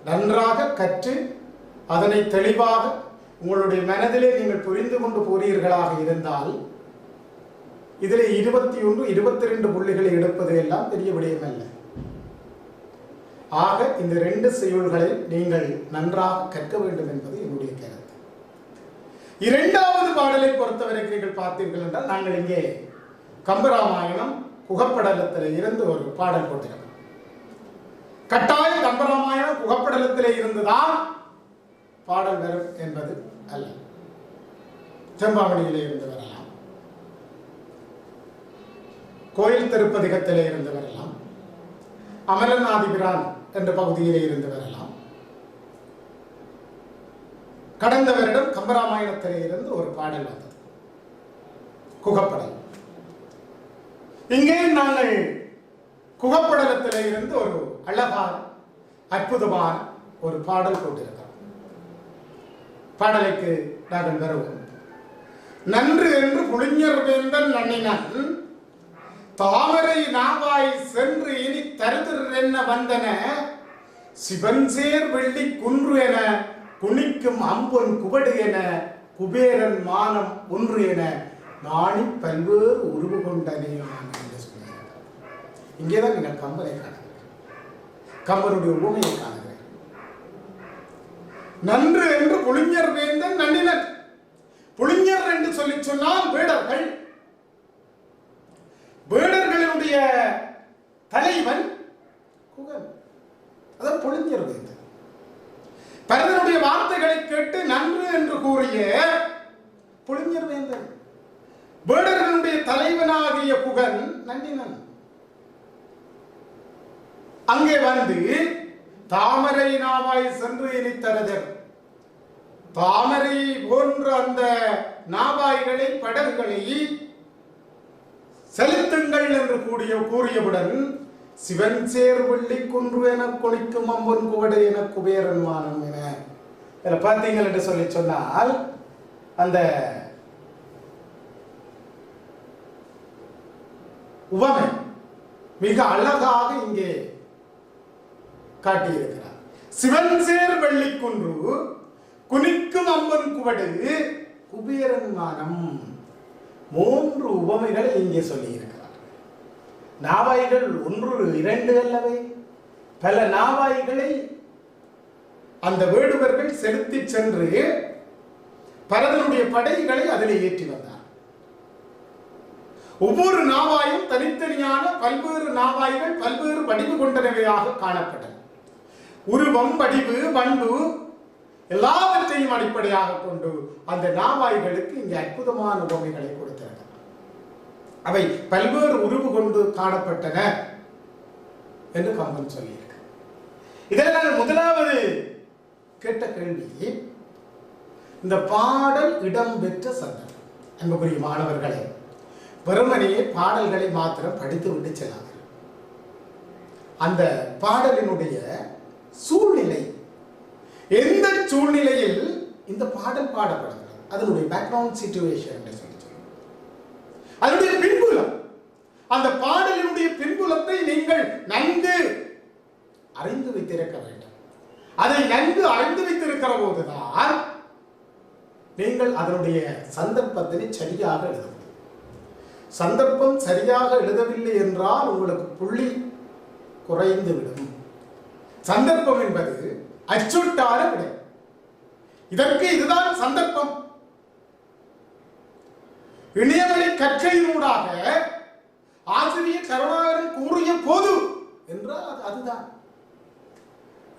நன்றாக கற்று அதனை தெளிவாக உங்களுடைய மனதிலே நீங்கள் புரிந்து கொண்டு போறீர்களாக இருந்தால் இதில் 21, 22 புள்ளிகளை எடுப்பது எல்லாம் பெரிய விடயம் அல்ல. ஆக இந்த 2 செய்யுள்களை நீங்கள் நன்றாக கற்க வேண்டும் என்பது என்னுடைய கருத்து. இரண்டாவது பாடலை பொறுத்தவரை நீங்கள் பார்த்தீர்கள் என்றால் நாங்கள் இங்கே கம்பராமாயணம் குகப்படலத்தில் இருந்து ஒரு பாடல் போட்டிருக்கிறோம். கட்டாயம் கம்பராமாயணம் குகப்படலத்திலே இருந்துதான் பாடல் வரும் என்பது அல்ல. செம்பாவணியிலே இருந்து வரலாம், கோயில் திருப்பதிகத்திலே இருந்து வரலாம், அமரநாதிபிரான் என்ற பகுதியிலே இருந்து வரலாம். கடந்த வருடம் கம்பராமாயணத்திலே இருந்து ஒரு பாடல் வந்தது, குகப்படல். இங்கே நாங்கள் குகப்படலத்திலே இருந்து ஒரு அழகான அற்புதமான ஒரு பாடல் போட்டிருக்கிறோம். பாடலுக்கு நாங்கள் வருவோம். நன்று என்று புளிஞர் வேந்தன் நன்னினன் தாமரை நாவாய் சென்று இனி தருதிர் என்ன வந்தன சிவன்சேர் வெள்ளி குன்று என குனிக்கும் அம்பொன் குவடு என குபேரன் மானம் ஒன்று என நாணி பல்வேறு உருவு கொண்டனையான் என்று சொல்கிறார். இங்கேதான் நீங்கள் கம்பனை காணுகிறேன், கம்பனுடைய உண்மையை காணுகிறேன். நன்று என்று புளிஞர் வேந்தன் நன்னினர். புளிஞர் என்று சொல்லி சொன்னால் வேடர்கள். வேடர்களுடைய தலைவன் குகன், அதான் புளிஞர் வேந்தன். பரதனுடைய வார்த்தைகளை கேட்டு நன்று என்று கூறிய புளிஞர் வேந்தன், வேடர்களுடைய தலைவனாகிய குகன் நன்னினன். அங்கே வந்து தாமரை நாவாய் சென்று இனித்தரதர், தாமரை போன்ற அந்த நாவாய்களை படகுகளை செலுத்துங்கள் என்று கூறியவுடன் சிவன் சேர் வெள்ளி குன்று என கொணிக்கும் அம்பொன் குவடு என குபேரன் மானம் என பார்த்தீங்கள் என்று சொல்லி சொன்னால் அந்த உவமை மிக அழகாக இங்கே காட்டியிருக்கிறார். சிவன் சேர் வெள்ளி குன்று குனிக்கும் அம்பன் குவடு குபேரன் மானம், 3 உவமைகளை இங்கே சொல்லி இருக்கிறார். நாவாய்கள் 1 2 அல்லவே, பல நாவாய்களை அந்த வேடுவர்கள் செலுத்தி சென்று பரதனுடைய படைகளை அதில் ஏற்றி வந்தார். ஒவ்வொரு நாவாயும் தனித்தனியான பல்வேறு நாவாய்கள் பல்வேறு வடிவு கொண்டனவையாக காணப்பட்டன. உருவம், வடிவு, பண்பு எல்லாவற்றையும் அடிப்படையாக கொண்டு அந்த நாவாய்களுக்கு இங்கே அற்புதமான உவமைகளை கொடுத்திருக்கிறார். அவை பல்வேறு உருவு கொண்டு காணப்பட்டன என்று கம்பன் சொல்லியிருக்க. இதில் நான் முதலாவது கேட்ட கேள்வி, இந்த பாடல் இடம்பெற்ற சந்தர்ப்பம். அன்புக்குரிய மாணவர்களே, வெறுமனையே பாடல்களை மாத்திரம் படித்து விட்டு செல்லாது. அந்த பாடலினுடைய சூழ்நிலை, எந்த சூழ்நிலையில் இந்த பாடல் பாடப்படுகிறது, அதனுடைய பேக்ரவுண்ட் சிச்சுவேஷன் என்று சொல்லி சொல்லுவோம். அதனுடைய பின்புலம், அந்த பாடலினுடைய பின்புலத்தை நீங்கள் நன்கு அறிந்து வைத்திருக்க வேண்டும். அதை நன்கு அறிந்து வைத்திருக்கிற போதுதான் நீங்கள் அதனுடைய சந்தர்ப்பத்தினை சரியாக எழுத முடியும். சந்தர்ப்பம் சரியாக எழுதவில்லை என்றால் உங்களுக்கு புள்ளி குறைந்து விடும். சந்தர்ப்பம் என்பது அச்சுட்டார விடை. இதற்கு இதுதான் சந்தர்ப்பம். இணையவழி கற்கையினூடாக ஆசிரியர் கருணாகரன் கூறிய போது என்றால் அதுதான்.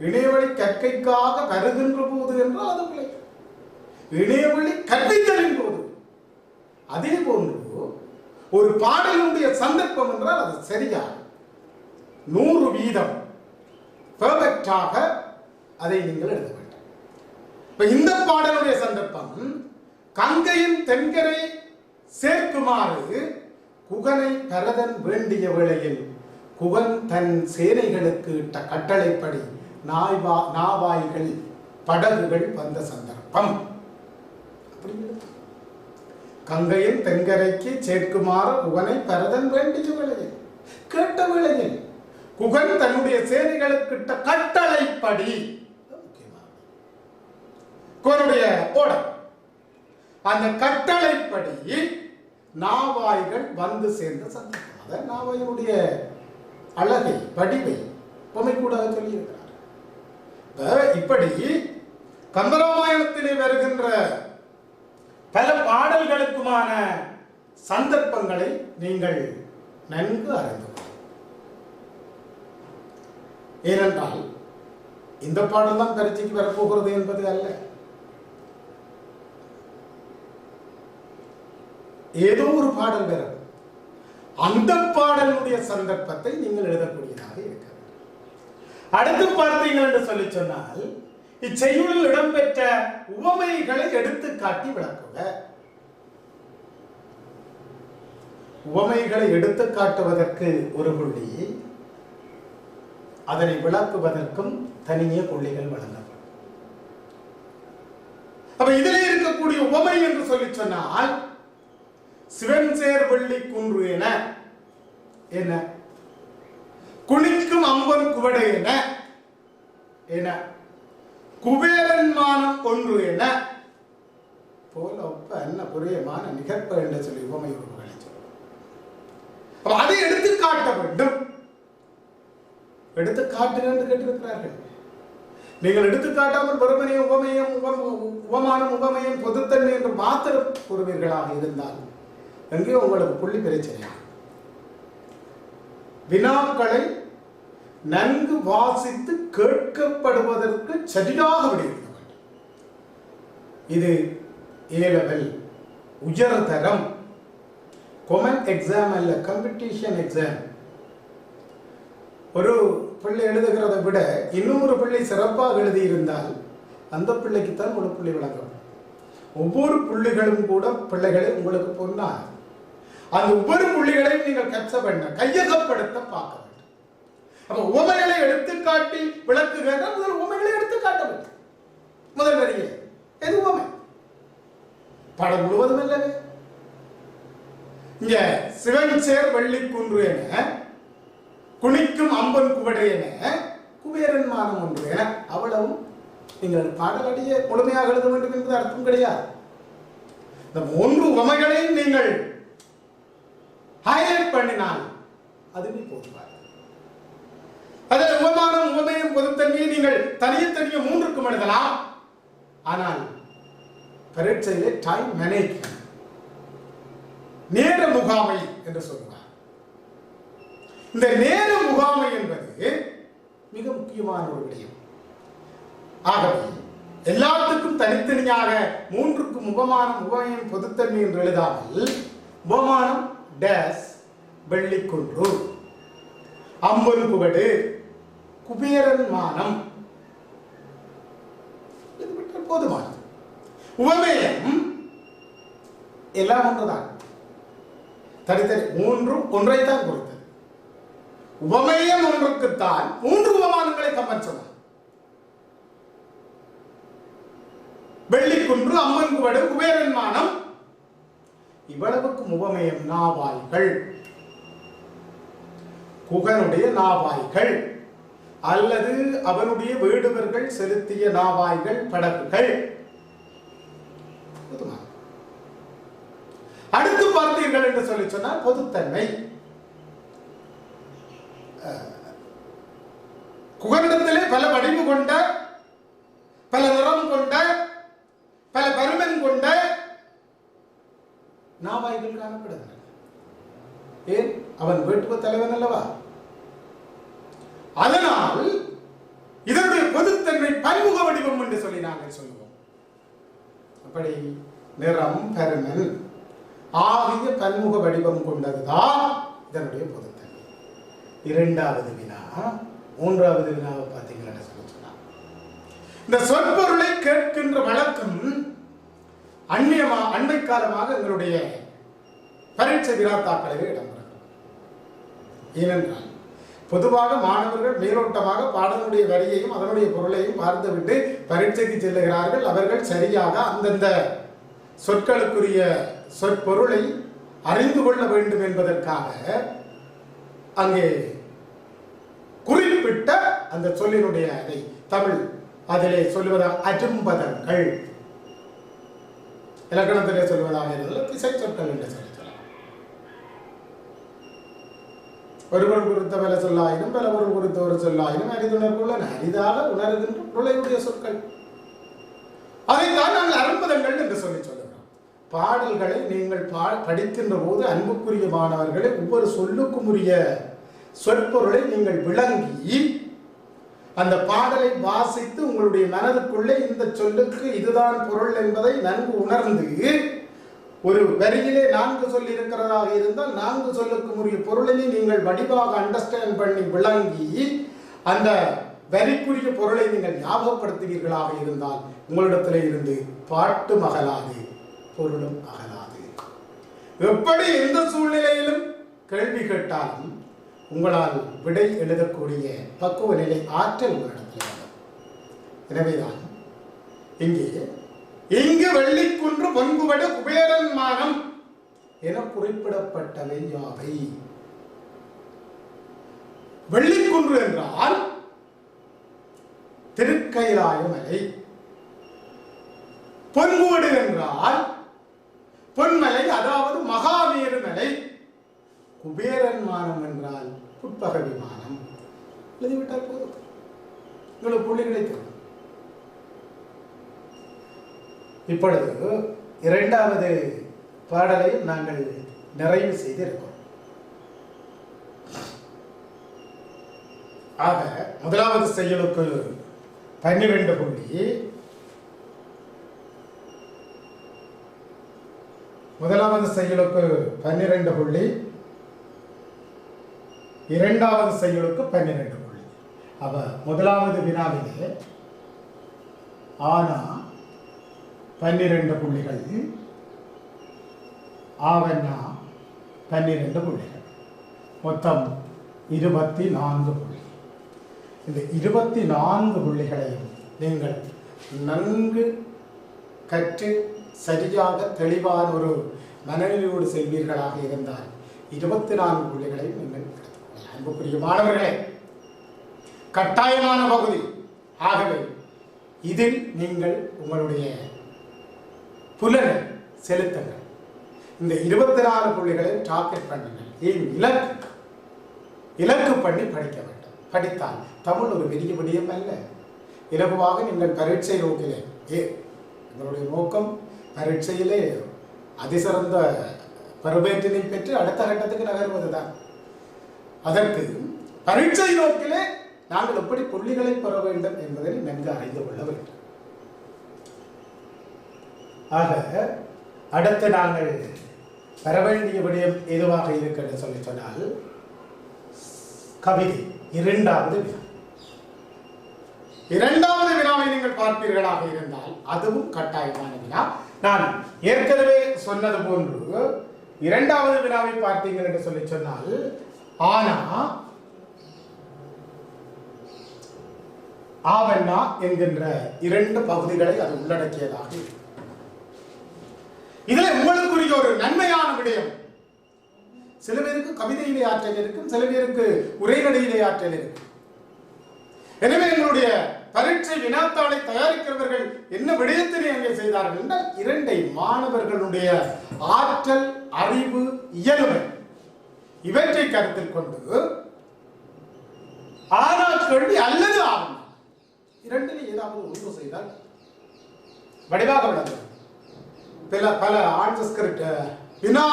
இணையவழி கற்கைக்காக வருகின்ற போது என்றால் அது பிழை. இணையவழி கற்பித்தலின் போது, அதே போன்று ஒரு பாடலுடைய சந்தர்ப்பம் என்றால் அது சரியா 100% பெர்ஃபெக்டாக அதை நீங்கள் எழுத வேண்டும். இப்ப இந்த பாடலுடைய சந்தர்ப்பம், கங்கையின் தென்கரை சேர்க்குமாறு குகனை பரதன் வேண்டிய வேளையில் குகன் தன் சேனைகளுக்கு இட்ட கட்டளைப்படி நாவாய்கள் படகுகள் வந்த சந்தர்ப்பம். கங்கையின் தென்கரைக்கு சேர்க்குமாறு குகனை பரதன் வேண்டிய வேளையில், கேட்ட வேளையில் குகன் தன்னுடைய சேனைகளுக்கு இட்ட கட்டளைப்படி, குகனுடைய ஓடம், அந்த கட்டளைப்படி நாவாய்கள் வந்து சேர்ந்த சந்தர்ப்பம். அத நாவாயினுடைய அழகை, வடிவை பொம்மை கூட சொல்லியிருக்கிறார். இப்படி கம்பராமாயணத்திலே வருகின்ற பல பாடல்களுக்குமான சந்தர்ப்பங்களை நீங்கள் நன்கு அறிந்து கொள்ளுங்கள். ஏனென்றால் இந்த பாடல் தான் பரீட்சைக்கு வரப்போகிறது என்பது அல்ல. ஏதோ ஒரு பாடல் வரும், அந்த பாடலுடைய சந்தர்ப்பத்தை நீங்கள் எழுதக்கூடியதாக இருக்கிறது. அடுத்து பார்த்தீங்கள் என்று சொல்லி சொன்னால், இச்செய்யுளில் இடம்பெற்ற உவமைகளை எடுத்து காட்டி விளக்குக. உவமைகளை எடுத்து காட்டுவதற்கு ஒரு புள்ளி, அதனை விளக்குவதற்கும் தனியே புள்ளிகள் வழங்கப்படும். அப்ப இதிலே இருக்கக்கூடிய உவமை என்று சொல்லி சொன்னால் சிவன் சேர் வெள்ளி குன்று என என்ன, குனிக்கும் அம்பன் குவடை என என்ன, குபேரன் மானம் ஒன்று என போல ஒப்ப என்ன புரியமான நிகழ்ப்ப என்று சொல்லி உவமை உருவங்களை சொல்லும். அதை எடுத்து காட்ட வேண்டும். எடுத்து காட்டுங்க என்று கேட்டிருக்கிறார்கள். நீங்கள் எடுத்து காட்டாமல் வெறுமனையும் உவமையும் உவமானம் உவமையும் பொதுத்தன்மை என்று மாத்திரம் கூறுவீர்களாக இருந்தால் எங்கேயோ உங்களுக்கு புள்ளி பிரச்சனை. வினாக்களை நன்கு வாசித்து கேட்கப்படுவதற்கு சரியாக விடுவிக்க வேண்டும். இது ஏ-லெவல் உயர்தரம் காமன் எக்ஸாம் அல்ல, காம்படிஷன் எக்ஸாம். ஒரு பிள்ளை எழுதுகிறதை விட இன்னொரு பிள்ளை சிறப்பாக எழுதியிருந்தால் அந்த பிள்ளைக்குத்தான் ஒரு புள்ளி வழங்கும். ஒவ்வொரு புள்ளிகளும் கூட பிள்ளைகளை உங்களுக்கு பொன்னார். அந்த ஒவ்வொரு புள்ளிகளையும் நீங்கள் கேப்சர் பண்ண கையகப்படுத்த பார்க்க வேண்டும். அப்ப உவமைகளை எடுத்துக்காட்டி விளக்குகிற முதல் உவமைகளை எடுத்து காட்ட வேண்டும். முதல் வரியே எது உவமை? படம் முழுவதும் அல்லவே. இங்க சிவன் சேர் வெள்ளி குன்று என, குனிக்கும் அம்பன் குவடை என, குபேரன் மானம் ஒன்று என, அவ்வளவும் நீங்கள் பாடலடியே முழுமையாக எழுத வேண்டும் என்பது அர்த்தம் கிடையாது. இந்த 3 உவமைகளையும் நீங்கள் ஹைலைட் பண்ணினால் அதுவே போதுமானது. அதில் உவமானம் உவமையும் பொதுத்தன்மையை நீங்கள் தனியே 3க்கும் எழுதலாம். ஆனால் பரீட்சையிலே டைம் மேனேஜ்மெண்ட், நேர முகாமை என்று சொல்லுவார். இந்த நேர முகாமை என்பது மிக முக்கியமான ஒரு விடயம். ஆகவே எல்லாத்துக்கும் தனித்தனியாக 3க்கும் உபமானம் உவமையும் பொதுத்தன்மை என்று எழுதாமல் உபமானம் டேஸ் வெள்ளிக்குன்று, அம்பன் குவடு, குபேரன் மானம் இது விட்டால் போதுமானது. உவமேயம் எல்லாம் ஒன்றுதான், தனித்தனி 3 ஒன்றைத்தான் கொடுத்தது. உவமேயம் ஒன்றுக்குத்தான் 3 உவமானங்களை கம்பன் சொன்னார். வெள்ளிக்குன்று, அம்மன் குவடு, குபேரன் மானம், இவ்வளவுக்கும் உவமேயம் நாவாய்கள், குகனுடைய நாவாய்கள் அல்லது அவனுடைய வேடுவர்கள் செலுத்திய நாவாய்கள், படகுகள். அடுத்து பார்த்தீர்கள் என்று சொல்லி சொன்னால் பொதுத்தன்மை. குகனிடத்திலே பல வடிவு கொண்ட, பல நிறம் கொண்ட, பல பருமன் கொண்ட நாவாய்கள் காணப்படுகின்றன. ஏன்? அவன் வேட்டுவ தலைவன் அல்லவா? அதனால் இதனுடைய பொதுத்தன்மை பன்முக வடிவம் என்று சொல்லி நாங்கள் சொல்லுவோம். அப்படி நிறம், பருமன் ஆகிய பன்முக வடிவம் கொண்டதுதான் இதனுடைய பொதுத்தன்மை. 2வது வினா, 3வது வினாவை பார்த்தீங்கன்னா சொன்னா இந்த சொற்பொருளை கேட்கின்ற வழக்கம் அண்மை காலமாக எங்களுடைய பரீட்சை வினாத்தாக்களிலே இடம்பெறும். ஏனென்றால் பொதுவாக மாணவர்கள் மேலோட்டமாக பாடனுடைய வரியையும் அதனுடைய பொருளையும் பார்த்துவிட்டு பரீட்சைக்கு செல்லுகிறார்கள். அவர்கள் சரியாக அந்தந்த சொற்களுக்குரிய சொற்பொருளை அறிந்து கொள்ள வேண்டும் என்பதற்காக அங்கே குறிப்பிட்ட அந்த சொல்லினுடைய அதை தமிழ் அதிலே சொல்லுவதாக அஜும்பதங்கள், இலக்கணத்திலே சொல்வதாக இருந்தால் திசை சொற்கள் என்று சொல்லலாம். ஒருவர் குறித்த பல சொல்லாயினும் பல பொருள் குறித்த ஒரு சொல்லாயினும் அரிதுணர்வுள்ள அரிதாக உணர்கின்ற பொருளையுடைய சொற்கள், அதைத்தான் நாங்கள் அரும்பதங்கள் என்று சொல்லுகிறோம். பாடல்களை நீங்கள் படிக்கின்ற போது அன்புக்குரிய மாணவர்களை ஒவ்வொரு சொல்லுக்கும் உரிய சொற்பொருளை நீங்கள் விளங்கி அந்த பாடலை வாசித்து உங்களுடைய மனதுக்குள்ளே இந்த சொல்லுக்கு இதுதான் பொருள் என்பதை நன்கு உணர்ந்து, ஒரு வரியிலே 4 சொல்லி இருக்கிறதாக இருந்தால் 4 சொல்லுக்கும் உரிய பொருளினை நீங்கள் வடிவாக அண்டர்ஸ்டாண்ட் பண்ணி விளங்கி அந்த வரிக்குரிய பொருளை நீங்கள் ஞாபகப்படுத்துவீர்களாக இருந்தால் உங்களிடத்திலே இருந்து பாட்டு மகளாது, பொருளும் அகலாது. எப்படி எந்த சூழ்நிலையிலும் கேள்வி கேட்டாலும் உங்களால் விடை எழுதக்கூடிய பக்குவ நிலை ஆற்றல் உங்களிடத்தில். எனவேதான் இங்கே இங்கு வெள்ளிக்குன்று பொன்புவடு குபேரன் மானம் என குறிப்பிடப்பட்டவை யாவை? வெள்ளிக்குன்று என்றால் திருக்கைலாய மலை, பொன்புவடு என்றால் பொன்மலை, அதாவது மகாவீர் மலை, குபேரன் மானம் என்றால் புட்பக விமானம். எழுதிவிட்டால் போதும், உங்களுக்கு புள்ளி கிடைத்தது. இப்பொழுது இரண்டாவது பாடலையும் நாங்கள் நிறைவு செய்திருக்கோம். ஆக முதலாவது செய்யுளுக்கு 12 புள்ளி, முதலாவது செய்யுளுக்கு 12 புள்ளி, இரண்டாவது செய்யுளுக்கு 12 புள்ளி. அவ முதலாவது வினாவிலே ஆனா 12 புள்ளிகள், ஆவண்ணா 12 புள்ளிகள், மொத்தம் 24 புள்ளி. இந்த 24 புள்ளிகளையும் நீங்கள் நன்கு கற்று சரியாக தெளிவான ஒரு மனநிலையோடு செல்வீர்களாக இருந்தால் 24 புள்ளிகளையும் நீங்கள் எடுத்துக்கொள்ளலாம். அன்புக்குரிய மாணவர்களே, கட்டாயமான பகுதி. ஆகவே இதில் நீங்கள் உங்களுடைய புலனை செலுத்துங்கள். இந்த 24 புள்ளிகளை டார்கெட் பண்ணுங்கள். இலக்கு பண்ணி படிக்க வேண்டும். படித்தால் தமிழ் ஒரு பெரிய விடயம் அல்ல. இலகுவாக நீங்கள் பரீட்சை நோக்கிலே, எங்களுடைய நோக்கம் பரீட்சையிலே அதிசிறந்த பருவேற்றினை பெற்று அடுத்த கட்டத்துக்கு நகர்வதுதான். அதற்கு பரீட்சை நோக்கிலே நாங்கள் எப்படி புள்ளிகளை பெற வேண்டும் என்பதை நன்கு அறிந்து கொள்ள வேண்டும். ஆக அடுத்து நாங்கள் பெற வேண்டிய விடயம் எதுவாக இருக்கிறது சொல்லி சொன்னால், கவிதை இரண்டாவது வினா. இரண்டாவது வினாவை நீங்கள் பார்ப்பீர்களாக இருந்தால் அதுவும் கட்டாயமான வினா. நான் ஏற்கனவே சொன்னது போன்று இரண்டாவது வினாவை பார்த்தீர்கள் என்று சொல்லி சொன்னால், ஆனா ஆவண்ணா என்கின்ற 2 பகுதிகளை அது உள்ளடக்கியதாக. இதுல உங்களுக்குரிய ஒரு நன்மையான விடயம், சில பேருக்கு கவிதையிலே ஆற்றல் இருக்கும், சில பேருக்கு உரைநடையிலே ஆற்றல் இருக்கும். எனவே எங்களுடைய பரீட்சை வினாத்தாளை தயாரிக்கிறவர்கள் என்ன விடயத்தினை அங்கே செய்தார்கள் என்றால், 2 மாணவர்களுடைய ஆற்றல், அறிவு, இயல்பு இவற்றை கருத்தில் கொண்டு ஆனா கேள்வி அல்லது ஆவணம் இரண்டில் ஏதாவது ஒன்று செய்தால் வடிவாக உள்ளது. பல ஆன்சர் ஸ்கிரிப்ட் வினா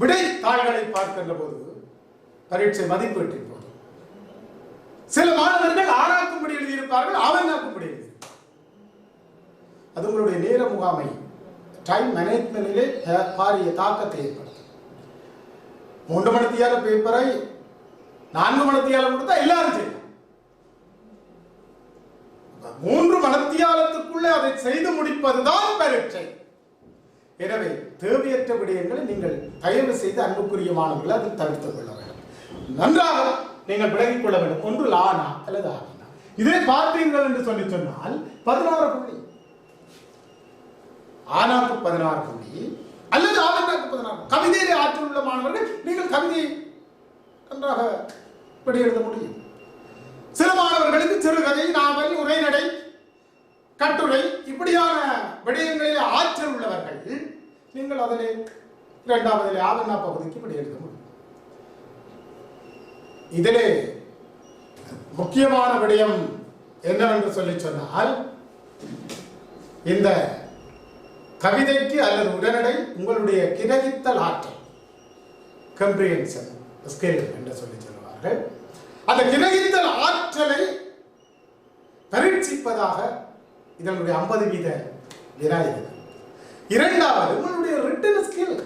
விடை தாள்களை பார்க்கின்ற போது பரீட்சை மதிப்பீட்டின் போது சில மாணவர்கள் ஆறாக்கும்படி எழுதியிருப்பார்கள், ஆவணாக்கும்படி எழுதியிருப்பார்கள். அது உங்களுடைய நேர முகாமை, டைம் மேனேஜ்மெண்டிலே பாரிய தாக்கத்தை ஏற்படுத்தும். 3 மணித்தியால பேப்பரை 4 மணித்தியால கொடுத்தா எல்லாரும் செய்யலாம். 3 மணித்தியாலத்துக்குள்ளே அதை செய்து முடிப்பதுதான் பரீட்சை. எனவே தேவையற்ற விடயங்களை நீங்கள் தயவு செய்து அன்புக்குரிய மாணவர்களை அதில் தவிர்த்துக் கொள்ள வேண்டும். நன்றாக நீங்கள் விலகிக் கொள்ள வேண்டும். ஒன்று லானா அல்லது ஆனா. இதை பார்த்தீர்கள் என்று சொல்லி சொன்னால் 16 புள்ளி, ஆனாக்கு 16 புள்ளி அல்லது ஆவண்ணாக்கு 16. கவிதையிலே ஆற்றல் உள்ள மாணவர்கள் நீங்கள் கவிதையை நன்றாக படி எழுத முடியும். சில மாணவர்களுக்கு சிறுகதை, நாவல், உரைநடை, கட்டுரை இப்படியான விடயங்களில் ஆற்றல் உள்ளவர்கள் நீங்கள் அதிலே இரண்டாவதிலே ஆவண்ணா பகுதிக்கு இப்படி எழுத முடியும். இதிலே முக்கியமான விடயம் என்னவென்று சொல்லி சொன்னால், இந்த கவிதைக்கு அல்லது உரைநடை உங்களுடைய கிரகித்தல் ஆற்றல், கம்ப்ரிஹென்ஷன் ஸ்கில் என்று சொல்லி சொல்லுவார்கள். அந்த கிரகித்தல் ஆற்றலை பரீட்சிப்பதாக இதனுடைய 50% வினா இருக்கு. இரண்டாவது உங்களுடைய ரிட்டன் ஸ்கில்,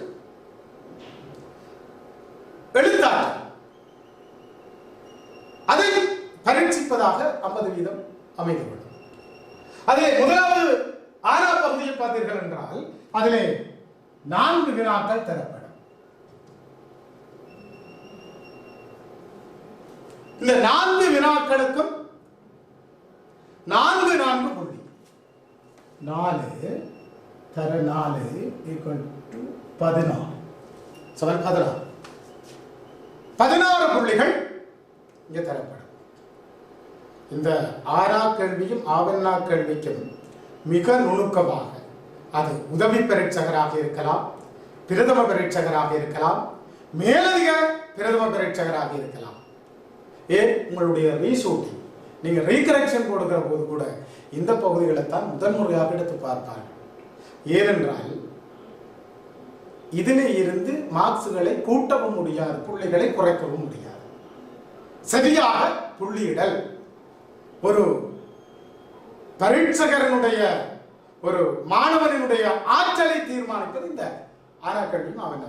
எழுத்தாற்றல், அதை பரீட்சிப்பதாக 50% அமைந்து கொள்ளும். அதே முதலாவது ஆனா பகுதியை பார்த்தீர்கள் என்றால் அதிலே 4 வினாக்கள் தரப்படும். இந்த 4 வினாக்களுக்கும் 4 புள்ளி, 4 தர 4 ஈக்குவல் டு 16. சமன் 16. 16 புள்ளிகள் இங்கே தரப்படும். இந்த ஆறா கேள்வியும் ஆவண்ணா கேள்விக்கும் மிக நுணுக்கமாக அது உதவி பரீட்சகராக இருக்கலாம், பிரதம பரீட்சகராக இருக்கலாம், மேலதிக பிரதம பரீட்சகராக இருக்கலாம். ஏன் உங்களுடைய ரீஷூட்டிங் நீங்கள் ரீகரெக்ஷன் கொடுக்கிற போது கூட இந்த பகுதிகளை தான் முதன்முறையாக எடுத்து பார்ப்பார்கள். ஏனென்றால் இதிலே இருந்து மார்க்ஸுகளை கூட்டவும் முடியாது, புள்ளிகளை குறைக்கவும் முடியாது. சரியாக புள்ளியிடல் ஒரு பரீட்சகரனுடைய ஒரு மாணவனுடைய ஆற்றலை தீர்மானிப்பது இந்த ஆனா கல்வியும் அவன்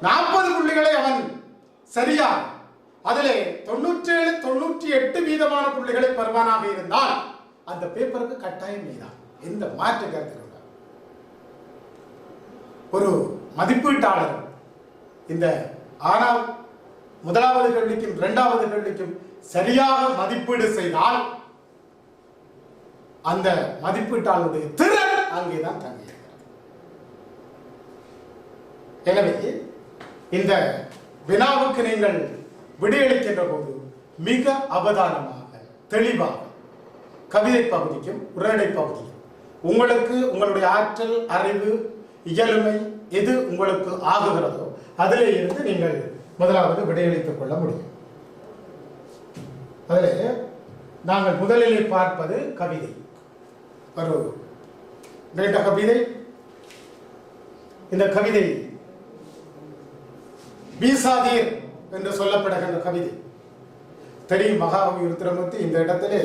40 புள்ளிகளை அவன் சரியா அதிலே 97 98 வீதமான புள்ளிகளை பெறுவானாக இருந்தால் அந்த பேப்பருக்கு கட்டாயம் மீதான் எந்த மாற்று கருத்து. ஒரு மதிப்பீட்டாளர் இந்த ஆனால் முதலாவது கேள்விக்கும் இரண்டாவது கேள்விக்கும் சரியாக மதிப்பீடு செய்தால் அந்த மதிப்பீட்டாளருடைய திறன் அங்கேதான் தங்கியிருக்கிறது. எனவே இந்த வினாவுக்கு நீங்கள் விடையளிக்கின்ற போது மிக அவதானமாக தெளிவாக கவிதை பகுதிக்கும் உரைநடை பகுதிக்கும் உங்களுக்கு உங்களுடைய ஆற்றல், அறிவு, இயலுமை எது உங்களுக்கு ஆகுகிறதோ அதிலே இருந்து நீங்கள் முதலாவது விடையளித்துக் கொள்ள முடியும். அதில் நாங்கள் முதலிலே பார்ப்பது கவிதை. ஒரு நீண்ட கவிதை. இந்த கவிதை பீசாதீர் என்று சொல்லப்படுகின்ற கவிதை. தெரியும், மகாகவி ருத்ரமூர்த்தி இந்த இடத்திலே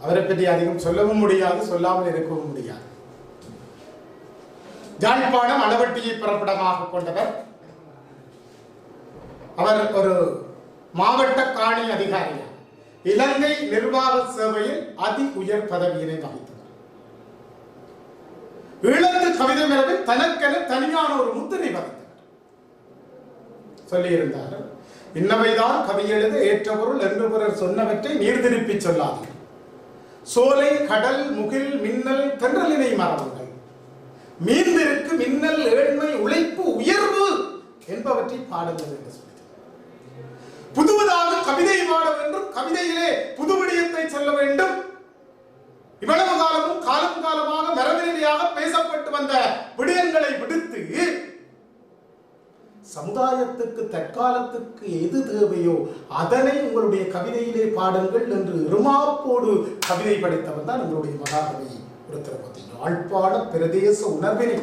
அவரை பற்றி அதிகம் சொல்லவும் முடியாது, சொல்லாமல் இருக்கவும் முடியாது. யாழ்ப்பாணம் அளவட்டியை பிறப்பிடமாக கொண்டவர். அவர் ஒரு மாவட்ட காணி அதிகாரியார். இலங்கை நிர்வாக சேவையில் அதி உயர் பதவியினை வகித்தவர். ஈழத்து கவிதை மேலவில் தனக்கென தனியான ஒரு முத்திரை வகித்தவர். சொல்லியிருந்தார், இன்னவைதான் கவி எழுத ஏற்ற பொருள் என்று பிறர் சொன்னவற்றை நீர் திருப்பி சொல்லாது. சோலை, கடல், முகில், மின்னல், தென்றலினை மரபுகள், மீந்திருக்கு மின்னல், ஏழ்மை, உழைப்பு, உயர்வு என்பவற்றை பாடுங்கள் என்று சொல்லி புதுவதாக கவிதை பாட வேண்டும். கவிதையிலே புது விடயத்தை சொல்ல வேண்டும். இவ்வளவு காலமும் காலம் காலமாக மரபுரிமையாக பேசப்பட்டு வந்த விடயங்களை விடுத்து சமுதாயத்துக்கு தற்காலத்துக்கு எது தேவையோ அதனை உங்களுடைய கவிதையிலே பாடுங்கள் என்று இருமாப்போடு கவிதை படைத்தவர் தான் உங்களுடைய மகாகவி ருத்ரமூர்த்தி. யாழ்ப்பாண பிரதேச உணர்வினை,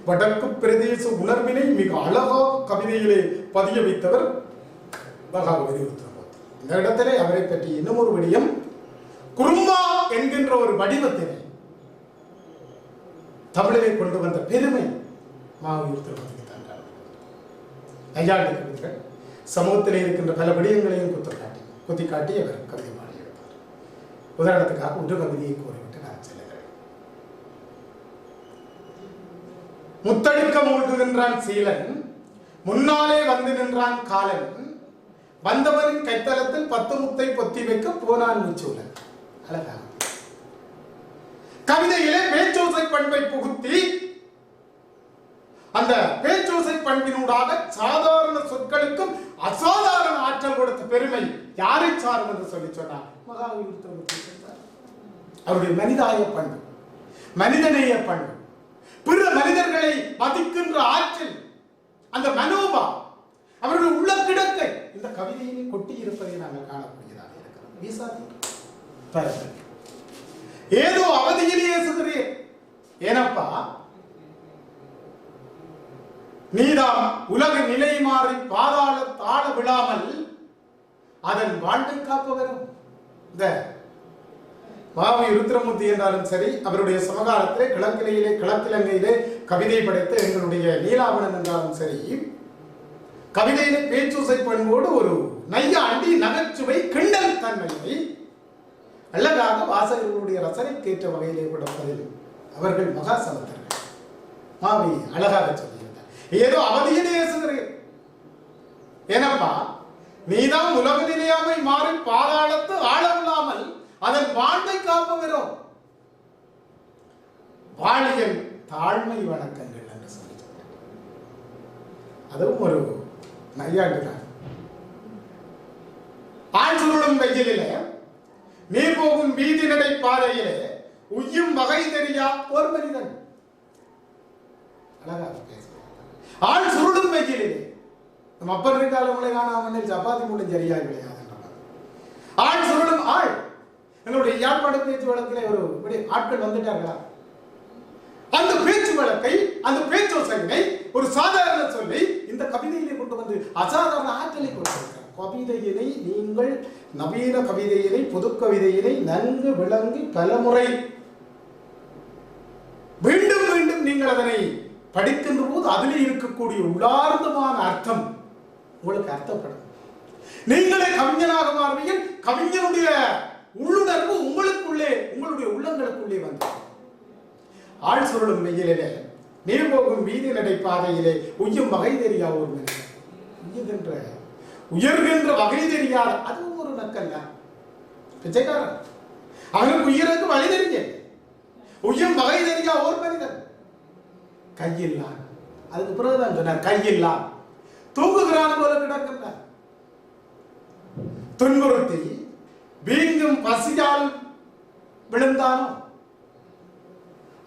வடக்கு பிரதேச உணர்வினை மிக அழகாக கவிதையிலே பதிய வைத்தவர் மகாகவி ருத்ரமூர்த்தி. இந்த இடத்திலே அவரை பற்றி இன்னும் ஒரு விடயம், குறும்பா என்கின்ற ஒரு வடிவத்தினை தமிழிலே கொண்டு வந்த பெருமை மகாகவி ருத்ரமூர்த்திக்கு தான். ஐயாண்டு கவிதைகள் சமூகத்தில் இருக்கின்ற பல விடயங்களையும் குத்தி காட்டி அவர் கவிதை பாடி எடுப்பார். உதாரணத்துக்காக ஒரு கவிதையை கூறிவிட்டு நான் செல்லுகிறேன். முத்தடிக்க மூழ்குகின்றான் சீலன், முன்னாலே வந்து நின்றான் காலன், வந்தவனின் கைத்தளத்தில் 10 முத்தை பொத்தி வைக்க போனான் முச்சூலன். அழகாக கவிதையிலே பேச்சோசை பண்பை புகுத்தி அந்த பேச்சோசை பண்பினூடாக சாதாரண சொற்களுக்கும் அசாதாரண ஆற்றல் கொடுத்த பெருமை யாரை சாரும் என்று சொல்லி சொன்னார் மகாகவி ருத்ரமூர்த்தி. அவருடைய மனிதாய பண்பு, மனிதநேய பண்பு, பிற மனிதர்களை மதிக்கின்ற ஆற்றல், அந்த மனோபா, அவருடைய உள்ள கிடக்கை இந்த கவிதையிலே கொட்டி இருப்பதை நாங்கள் காணக்கூடியதாக இருக்கிறோம். ஏதோ அவதியிலே ஏசுகிறேன், ஏனப்பா நீதான் உலக நிலை மாறி பாதாள தாழ விழாமல் அதன் வாழ்வை காப்பவரும். இந்த மகாகவி ருத்ரமூர்த்தி என்றாலும் சரி, அவருடைய சமகாலத்திலே கிழக்கிலங்கையிலே கவிதை படைத்த எங்களுடைய நீலாவணன் என்றாலும் சரி, கவிதையிலே பேச்சூசை பண்போடு ஒரு நையாண்டி நகைச்சுவை கிண்டல் தன்மையை அழகாக வாசகர்களுடைய ரசனைக்கேற்ற வகையிலே கொடுப்பதில் அவர்கள் மகா சமர்த்தர்கள். மாவி அழகாக சொல்லியிருந்தார், ஏதோ அவதியிலே ஏசுகிறேன், ஏனப்பா நீதான் உலக நிலையாமை மாறி பாதாளத்து ஆழவில்லாமல் அதன் வாழ்வை காப்பவரோ. பாலியல் தாழ்மை வணக்கங்கள் என்று சொல்லி அதுவும் ஒரு நையாண்டு தான். ஆள் சுருளும் வெயிலிலே நீர் போகும் வீதி நடை பாதையிலே உய்யும் வகை தெரியா ஒரு மனிதன். அழகாக பேசுகிறார். ஆள் சுருளும் வெயிலிலே நம்ம அப்பர் இருக்காலங்களை காணாமல் சப்பாத்தி மூலம் சரியா விளையாது. ஆள் சுருளும் ஆள் எங்களுடைய யாழ்ப்பாண பேச்சு வழக்கில் ஒரு ஆட்கள் வந்துட்டார்களா? அந்த பேச்சு வழக்கை, அந்த பேச்சோசையை ஒரு சாதாரண சொல்லி இந்த கவிதையிலே கொண்டு வந்து அசாதாரண ஆற்றலை கொடுத்திருக்கிறார். கவிதையினை நீங்கள் நவீன கவிதையினை, பொது கவிதையினை நன்கு விளங்கி பலமுறை மீண்டும் மீண்டும் நீங்கள் அதனை படிக்கின்ற போது அதிலே இருக்கக்கூடிய உள்ளார்ந்தமான அர்த்தம் உங்களுக்கு அர்த்தப்படும். நீங்களே கவிஞனாக மாறுவீர்கள். கவிஞனுடைய உள்ளுணர்வு உங்களுக்குள்ளே, உங்களுடைய உள்ளங்களுக்குள்ளே வந்து ஆள் சுருளும் வெயிலிலே நீர் போகும் வீதி நடை பாதையிலே உய்யும் வகை தெரியா ஒரு மனிதன். உயர்கின்ற வகை தெரியாத அதுவும் ஒரு நக்கல்ல. பிச்சைக்காரன் அவனுக்கு உயிருக்கு வழி தெரிஞ்ச உய்யும் வகை தெரியா ஒரு மனிதன். கையில்லான், அதுக்கு பிறகுதான் சொன்னார் கையில்லான் தூங்குகிறான் போல கிடக்கின்றான். துன்புறுத்தி வீங்கும் பசியால் விழுந்தானோ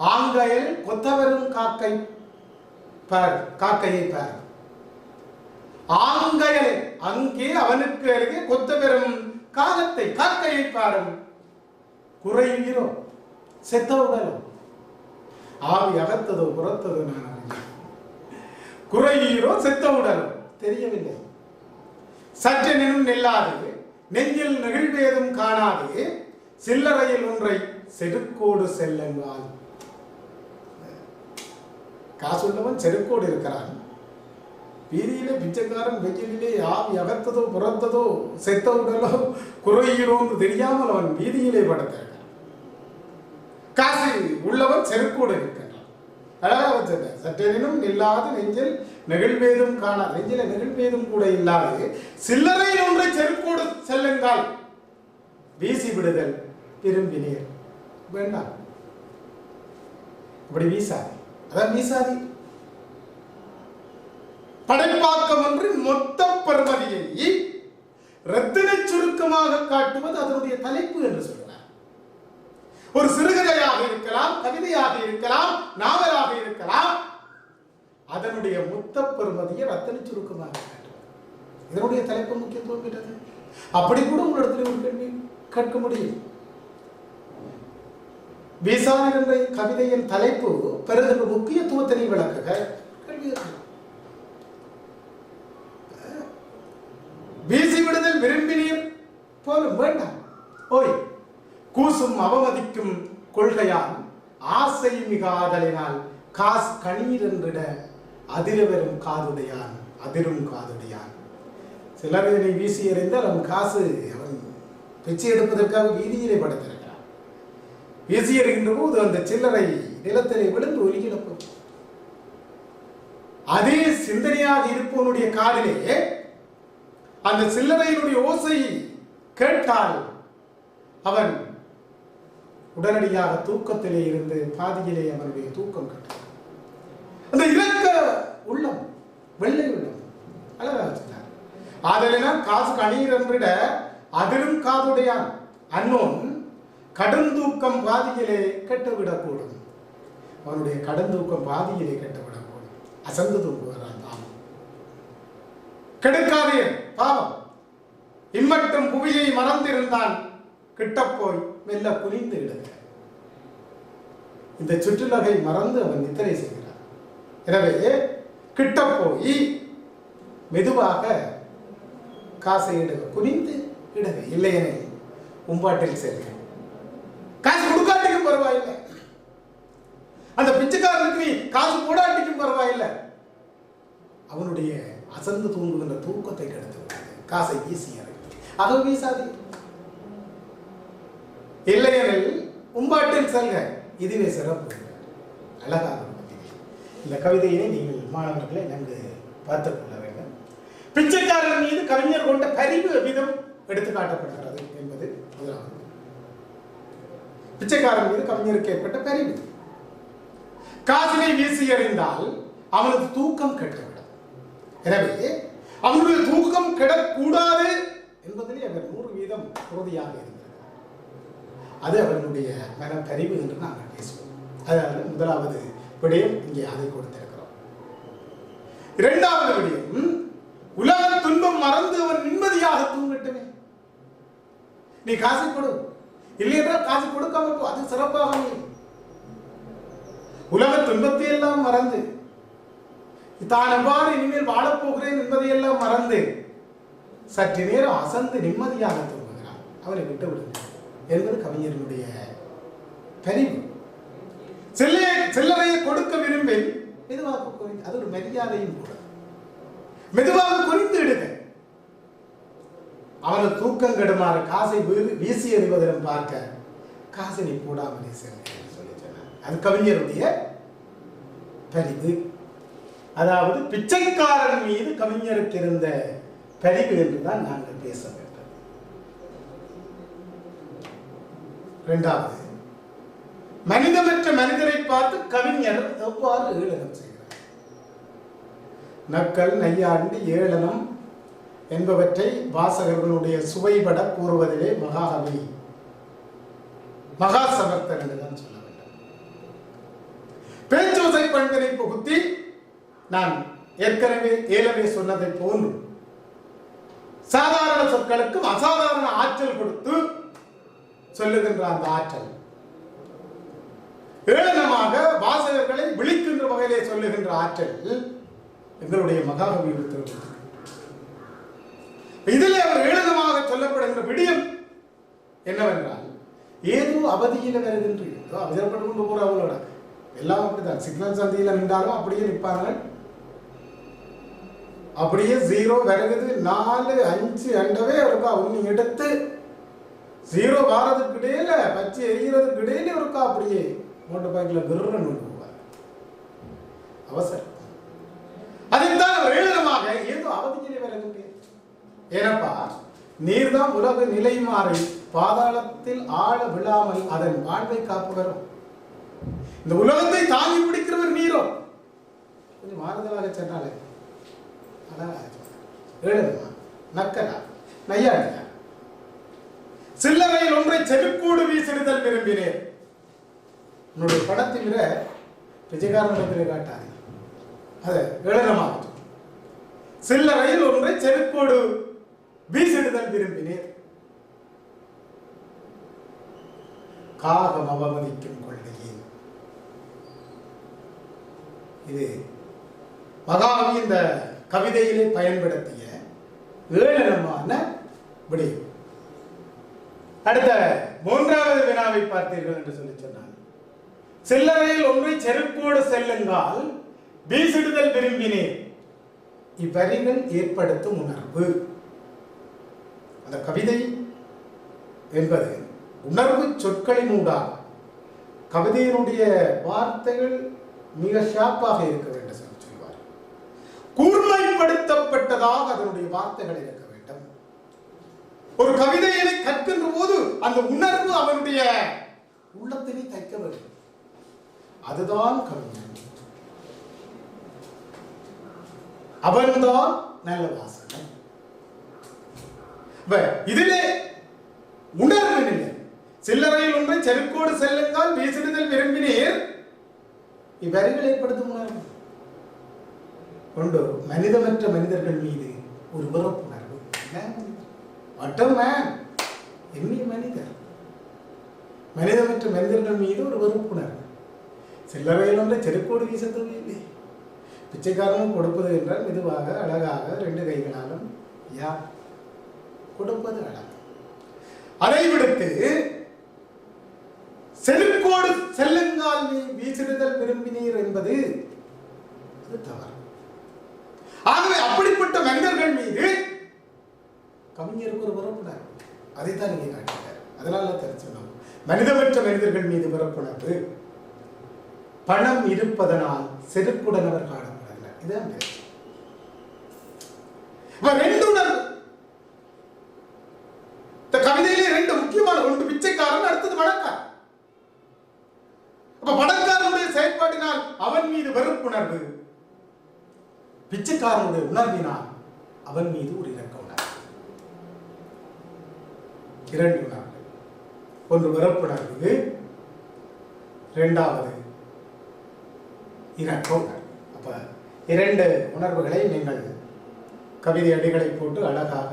ஆங்கையில் கொத்தவரும் காக்கை பார், காக்கையை பார். ஆங்கையில் அங்கே அவனுக்கு அருகே கொத்தவரும் காலத்தை காக்கையை பாரும். குறைவீரோ செத்த உடலோ ஆவி அகத்ததோ புறத்ததோ நான் குறைவீரோ செத்த உடலோ தெரியவில்லை. சற்றெனும் நில்லாது நெஞ்சில் நெகிழ்வேதும் காணாது சில்லறையில் ஒன்றை செருக்கோடு செல்லுங்கள். காசுள்ளவன் செருக்கோடு இருக்கிறான். வீதியிலே பிச்சைக்காரன் வெயிலிலே ஆவி அகத்ததோ புறத்ததோ செத்த உடலோ குறைகிறோன்னு தெரியாமல் அவன் வீதியிலே படுத்திருக்கான். காசு உள்ளவன் செருக்கோடு இருக்கின்றான். அழகாக வச்சிருக்க சற்றெனும் இல்லாது நெஞ்சில் நெகிழ்வேதும் காணாது, நெஞ்சில நெகிழ்வேதும் கூட இல்லாது சில்லறை ஒன்றை செருக்கோடு செல்லுங்கள். வீசி விடுதல் விரும்பினீர் வேண்டாம். அப்படி வீசாது, அதான் வீசாதி. படைப்பாக்கம் என்று மொத்த பெருமதியை ரத்தின சுருக்கமாக காட்டுவது அதனுடைய தலைப்பு என்று சொல்கிறார். ஒரு சிறுகதையாக இருக்கலாம், கவிதையாக இருக்கலாம், நாவலாக இருக்கலாம். அதனுடைய மொத்த பெருமதியை ரத்தின சுருக்கமாக காட்டுவது இதனுடைய தலைப்பு முக்கியத்துவம் பெற்றது. அப்படி கூட உங்களிடத்தில் ஒரு கேள்வி கேட்க முடியும். வீசான் என்ற கவிதையின் தலைப்பு பெறுகின்ற முக்கியத்துவத்தினை விளக்குக கேள்வி. வீசி விடுதல் விரும்பினீர் போலும் வேண்டாம். ஓய் கூசும் அவமதிக்கும் கொள்கையால் ஆசை மிக ஆதலினால் காசு கணீர் என்றிட அதிரவரும் காதுடையான் அதிரும் காதுடையான். சிலர் இதனை வீசி எறிந்தால் அவன் காசு அவன் பிச்சை எடுப்பதற்காக வீதியிலே படுத்திருக்கிறான். வீசி எறிகின்ற போது அந்த சில்லறை நிலத்திலே விழுந்து ஒலிக்கிடப்போம். அதே சிந்தனையாக இருப்பவனுடைய காதிலே அந்த சில்லறையினுடைய ஓசை கேட்டால் அவன் உடனடியாக தூக்கத்திலே இருந்து பாதியிலே அவனுடைய தூக்கம் கட்டான். அந்த இலக்க உள்ளம் வெள்ளை உள்ளம் அழகாக சொன்னார். ஆதலினால் காசு கணீர் என்றிட அதிலும் காதுடையான் அன்னோன் கடுந்தூக்கம் பாதியிலே கெட்டுவிடக்கூடும். அவனுடைய கடுந்தூக்கம் பாதியிலே கெட்டுவிடக்கூடும். அசந்து தூங்குகிறான் பாவம். கெடுக்காதே பாவம். இம்மட்டும் புவியை மறந்திருந்தான் கிட்டப்போய் மெல்ல புரிந்து விடுங்க. இந்த சுற்றுலகை மறந்து அவன் நித்திரை செய்கிறான். எனவே கிட்ட போய் மெதுவாக காசை இடுக, குனிந்து இடுக. இல்லையனை உம்பாட்டில் சேர்க்க. காசு கொடுக்காட்டிக்கும் பரவாயில்லை, அந்த பிச்சைக்காரனுக்கு நீ காசு போடாட்டிக்கும் பரவாயில்லை. அவனுடைய அசந்து தூங்குகின்ற தூக்கத்தை கெடுத்து விட்டது. காசை வீசிய அதோ வீசாது. இல்லையெனில் உம்பாட்டில் செல்க. இதுவே சிறப்பு. அழகாக இந்த கவிதையினை நீங்கள் மாணவர்களை நன்கு பார்த்துக் கொள்ள வேண்டும். பிச்சைக்காரன் மீது கவிஞர் கொண்ட பரிவு விதம் எடுத்து காட்டப்படுகிறது என்பது முதலாவது. பிச்சைக்காரன் மீது கவிஞருக்கு ஏற்பட்ட பரிவு. காசினை வீசி எறிந்தால் அவனது தூக்கம் கெட்டுவிடும். எனவே அவனுடைய தூக்கம் கெடக்கூடாது என்பதிலே அவர் 100% உறுதியாக இருக்கிறார். அது அவர்களுடைய மனப்பறிவு என்று நாங்கள் பேசுவோம். அதாவது முதலாவது விடயம் இங்கே அதை கொடுத்திருக்கிறோம். இரண்டாவது விடயம், உலக துன்பம் மறந்து அவன் நிம்மதியாக தூங்கட்டுமே. நீ காசு கொடு, இல்லை என்றால் காசு கொடுக்காம போ, அது சிறப்பாக. உலக துன்பத்தை எல்லாம் மறந்து தான் எவ்வாறு இனிமேல் வாழப்போகிறேன் என்பதையெல்லாம் மறந்து சற்று நேரம் அசந்து நிம்மதியாக தூங்குகிறான். அவனை விட்டு விடுங்க என்பது கவிஞர்களுடைய பரிவு. சில்லறையை கொடுக்க விரும்பி மெதுவாக குறைந்து, அது ஒரு மரியாதையும் கூட. மெதுவாக குறிந்து விடுங்க. அவனது தூக்கம் கெடுமாறு காசை வீசி எறிவதிலும் பார்க்க காசை நீ போடாமலே சென்று சொல்லி சொன்னார். அது கவிஞருடைய பரிவு. அதாவது பிச்சைக்காரன் மீது கவிஞருக்கு இருந்த பரிவு என்றுதான் நாங்கள் பேச வேண்டும். இரண்டாவது, மனிதமற்ற மனிதரை பார்த்து கவிஞர் எவ்வாறு ஏளனம் செய்கிறார். நக்கல், நையாண்டி, ஏளனம் என்பவற்றை வாசகர்களுடைய சுவைபட கூறுவதிலே மகாகவி மகாசமர்த்தன் என்றுதான் சொல்ல வேண்டும். பேச்சோசை பண்பினை புகுத்தி நான் ஏற்கனவே சொன்னதை போன்று சாதாரண சொற்களுக்கும் அசாதாரண ஆற்றல் கொடுத்து சொல்லுகின்ற அந்த ஆற்றல், ஏளனமாக வாசகர்களை விழிக்கின்ற வகையிலே சொல்லுகின்ற ஆற்றல் எங்களுடைய மகாகவி இருக்கிறது. இதில் அவர் ஏளனமாக சொல்லப்படுகின்ற விடயம் என்னவென்றால், ஏதோ அவதியில் வருகின்ற அவசரப்பட்டு கொண்டு போறவங்களோட எல்லாம் அப்படித்தான். சிக்னல் சந்தியில் நின்றாலும் அப்படியே நிற்பார்கள். அப்படியே 0 வருகுது, 4, 5 அண்டவே இருக்கா உன்னி எடுத்து 0 வாரதுக்கு இடையில பச்சை எரிகிறதுக்கு இடையில இருக்கா அப்படியே மோட்டர் பைக்கில் கிருன்னு போவார். அவசரம். அதைத்தான் அவர் ஏளனமாக ஏதோ அவதியிலே வருகின்ற. ஏனப்பா, நீர்தான் உலக நிலை மாறி பாதாளத்தில் ஆழ விழாமல் அதன் வாழ்வை காப்பவரும். இந்த உலகத்தை தாங்கி பிடிக்கிறவர் நீரோ. கொஞ்சம் மாறுதலாக சொன்னாலே நக்கலா, நையாண்டியா. சில்லறையில் ஒன்றை செருக்கோடு வீசிடுதல் விரும்பினேன். உன்னுடைய படத்தை விட பிச்சைக்காரனிடத்திலே காட்டாது. அது ஏளனமாக. சில்லறையில் ஒன்றை செருக்கோடு வீசிடுதல் விரும்பினேன். காகம் அவமதிக்கும் கொள்கையே. இது மகாகவி இந்த கவிதையிலே பயன்படுத்திய ஏளனமான விடயம். அடுத்த மூன்றாவது வினாவை பார்த்தீர்கள் என்று சொல்லி சொன்னார். சில்லறையில் ஒன்றை செருப்போடு செல்லுங்கால் வீசிடுதல் விரும்பினேன். இவ்வரிகள் ஏற்படுத்தும் உணர்வு. அந்த கவிதை என்பது உணர்வு சொற்களின் ஊடாக கவிதையினுடைய வார்த்தைகள் மிக ஷார்ப்பாக இருக்க வேண்டும் சொல்லுவார். கூர்மைப்படுத்தப்பட்டதாக அதனுடைய வார்த்தைகள் இருக்க வேண்டும். ஒரு கவிதையை கற்கின்ற போது அந்த உணர்வு அவனுடைய உள்ளத்தினை தைக்க வேண்டும். அதுதான் கவிஞன். அவன்தான் நல்ல வாசகன். இதிலே உணர்வு இல்லை. சில்லறையில் ஒன்றை செருக்கோடு செல்லுங்கால் வீசிடுதல் விரும்பினீர். இவ்வரிகள் ஏற்படுத்தும் உணர்வு கொண்டு மனிதமற்ற மனிதர்கள் மீது ஒரு வெறுப்புணர்வு. எண்ணி மனிதர் மனிதமற்ற மனிதர்கள் மீது ஒரு வெறுப்புணர்வு. சில்லறையில் ஒன்றை செருக்கோடு வீசத்தது இல்லை. பிச்சைக்காரனும் கொடுப்பது என்றால் மெதுவாக அழகாக 2 கைகளாலும் யார் கொடுப்பது அழகு. அதை விடுத்து செருக்கோடு செல்லுங்கால் வீசிடுதல் விரும்பினீர் என்பது அது தவறு. ஆகவே அப்படிப்பட்ட மனிதர்கள் மீது கவிஞருக்கு ஒரு வெறுப்புணர்வு. அதைத்தான் நீங்க காட்டுகிறார். அதனால தெரிஞ்சோம், மனிதமற்ற மனிதர்கள் மீது வெறுப்புணர்வு. பணம் இருப்பதனால் செருக்குடன் அவர் காணப்படவில்லை. இதுதான் ரெண்டு உணர்வு. இந்த கவிதையிலே 2 முக்கியமான, ஒன்று பிச்சைக்காரன், அடுத்தது பணக்காரன். அப்ப பணக்காரனுடைய செயற்பாட்டினால் மீது வெறுப்புணர்வு, பிச்சைக்காரனுடைய உணர்வினால் அவன் மீது ஒரு இரக்க உணர்வு. இரண்டு உணர்வு, ஒன்று வெறுப்புணர்வு, இரண்டாவது இரக்க உணர்வு. அப்ப இரண்டு உணர்வுகளை நீங்கள் கவிதை அடிகளை போட்டு அழகாக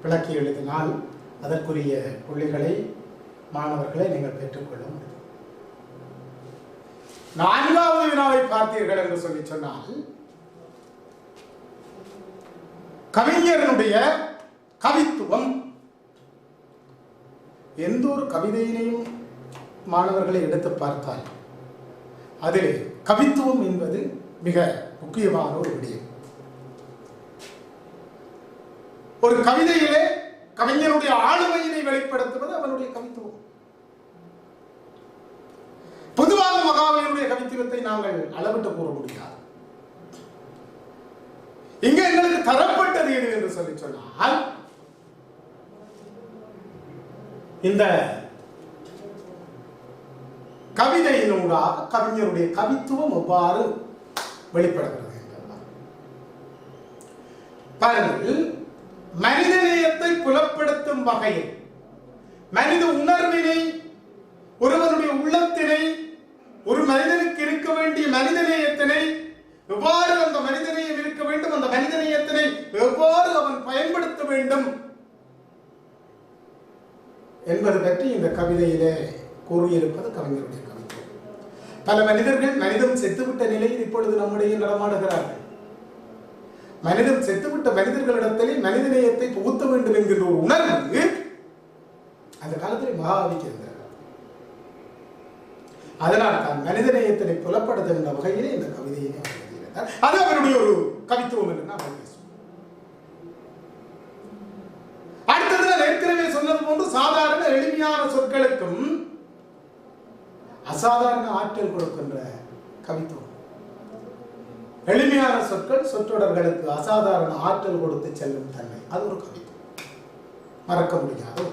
விளக்கி எழுதினால் அதற்குரிய புள்ளிகளை மாணவர்களை நீங்கள் பெற்றுக்கொள்ள முடியும். நான்காவது வினாவை பார்த்தீர்கள் என்று சொல்லி சொன்னால், கவிஞருடைய கவித்துவம். எந்த ஒரு கவிதையினையும் மாணவர்களை எடுத்து பார்த்தால் அதில் கவித்துவம் என்பது மிக முக்கியமான ஒரு விடயம். ஒரு கவிதையிலே கவிஞனுடைய ஆளுமையினை வெளிப்படுத்துவது அவனுடைய கவித்துவம். பொதுவாக மகாவலியுடைய கவித்துவத்தை நாங்கள் அளவிட்டு கூற முடியாது. இங்க எங்களுக்கு தரப்பட்டது எது என்று சொல்லி சொன்னால், இந்த கவிதையினூடாக கவிஞருடைய கவித்துவம் எவ்வாறு வெளிப்படுகிறது என்றால், பாருங்கள், மனிதநேயத்தை புலப்படுத்தும் வகையில் மனித உணர்வினை, ஒருவனுடைய உள்ளத்தினை, ஒரு மனிதனுக்கு இருக்க வேண்டிய மனிதநேயத்தினை எவ்வாறு அந்த மனிதநேயம் இருக்க வேண்டும், அந்த மனிதநேயத்தினை எவ்வாறு அவன் பயன்படுத்த வேண்டும் என்பது பற்றி இந்த கவிதையிலே கூறியிருப்பது கவிஞருடைய கவிதை. பல மனிதர்கள் மனிதம் செத்துவிட்ட நிலையில் இப்பொழுது நம்முடைய நடமாடுகிறார்கள். மனிதம் செத்துவிட்ட மனிதர்களிடத்திலே மனிதநேயத்தை புகுத்த வேண்டும் என்கின்ற ஒரு உணர்வு அந்த காலத்தில் மகாகவிக்கு இருந்தது. அதனால் தான் மனிதநேயத்தினை புலப்படுத்துகின்ற வகையிலே இந்த கவிதையை எழுதியிருந்தார். அது அவருடைய ஒரு கவித்துவம் என்று நான் பேசுவோம். அடுத்தது நான் ஏற்கனவே சொன்னது போன்று சாதாரண எளிமையான சொற்களுக்கும் அசாதாரண ஆற்றல் கொடுக்கின்ற கவித்துவம். எளிமையான சொற்கள் சொற்றொடர்களுக்கு அசாதாரண ஆற்றல் கொடுத்து செல்லும் தன்மை, அது ஒரு கவித்துவம், மறக்க முடியாது.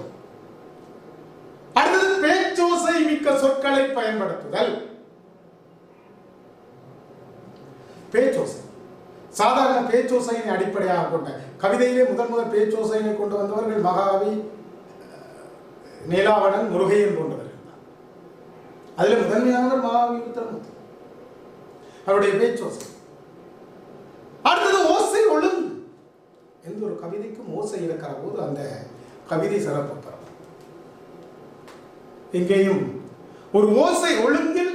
அடுத்தது பேச்சோசை மிக்க சொற்களை பயன்படுத்துதல். பேச்சோசை, சாதாரண பேச்சோசையை அடிப்படையாக கொண்ட கவிதையிலே முதல் பேச்சோசையை கொண்டு வந்தவர்கள் மகாகவி, நீலாவணன், முருகையன் போன்றவர்கள். அதில் முதன்மையானவர் மகாகவி உத்தரமூர்த்தி, அவருடைய பேச்சோசை. அடுத்தது ஓசை ஒழுங்கு. எந்த ஒரு கவிதைக்கும் ஓசை இருக்கிற போது அந்த கவிதை சிறப்பு பெறும். இங்கேயும் ஒரு ஓசை ஒழுங்கில்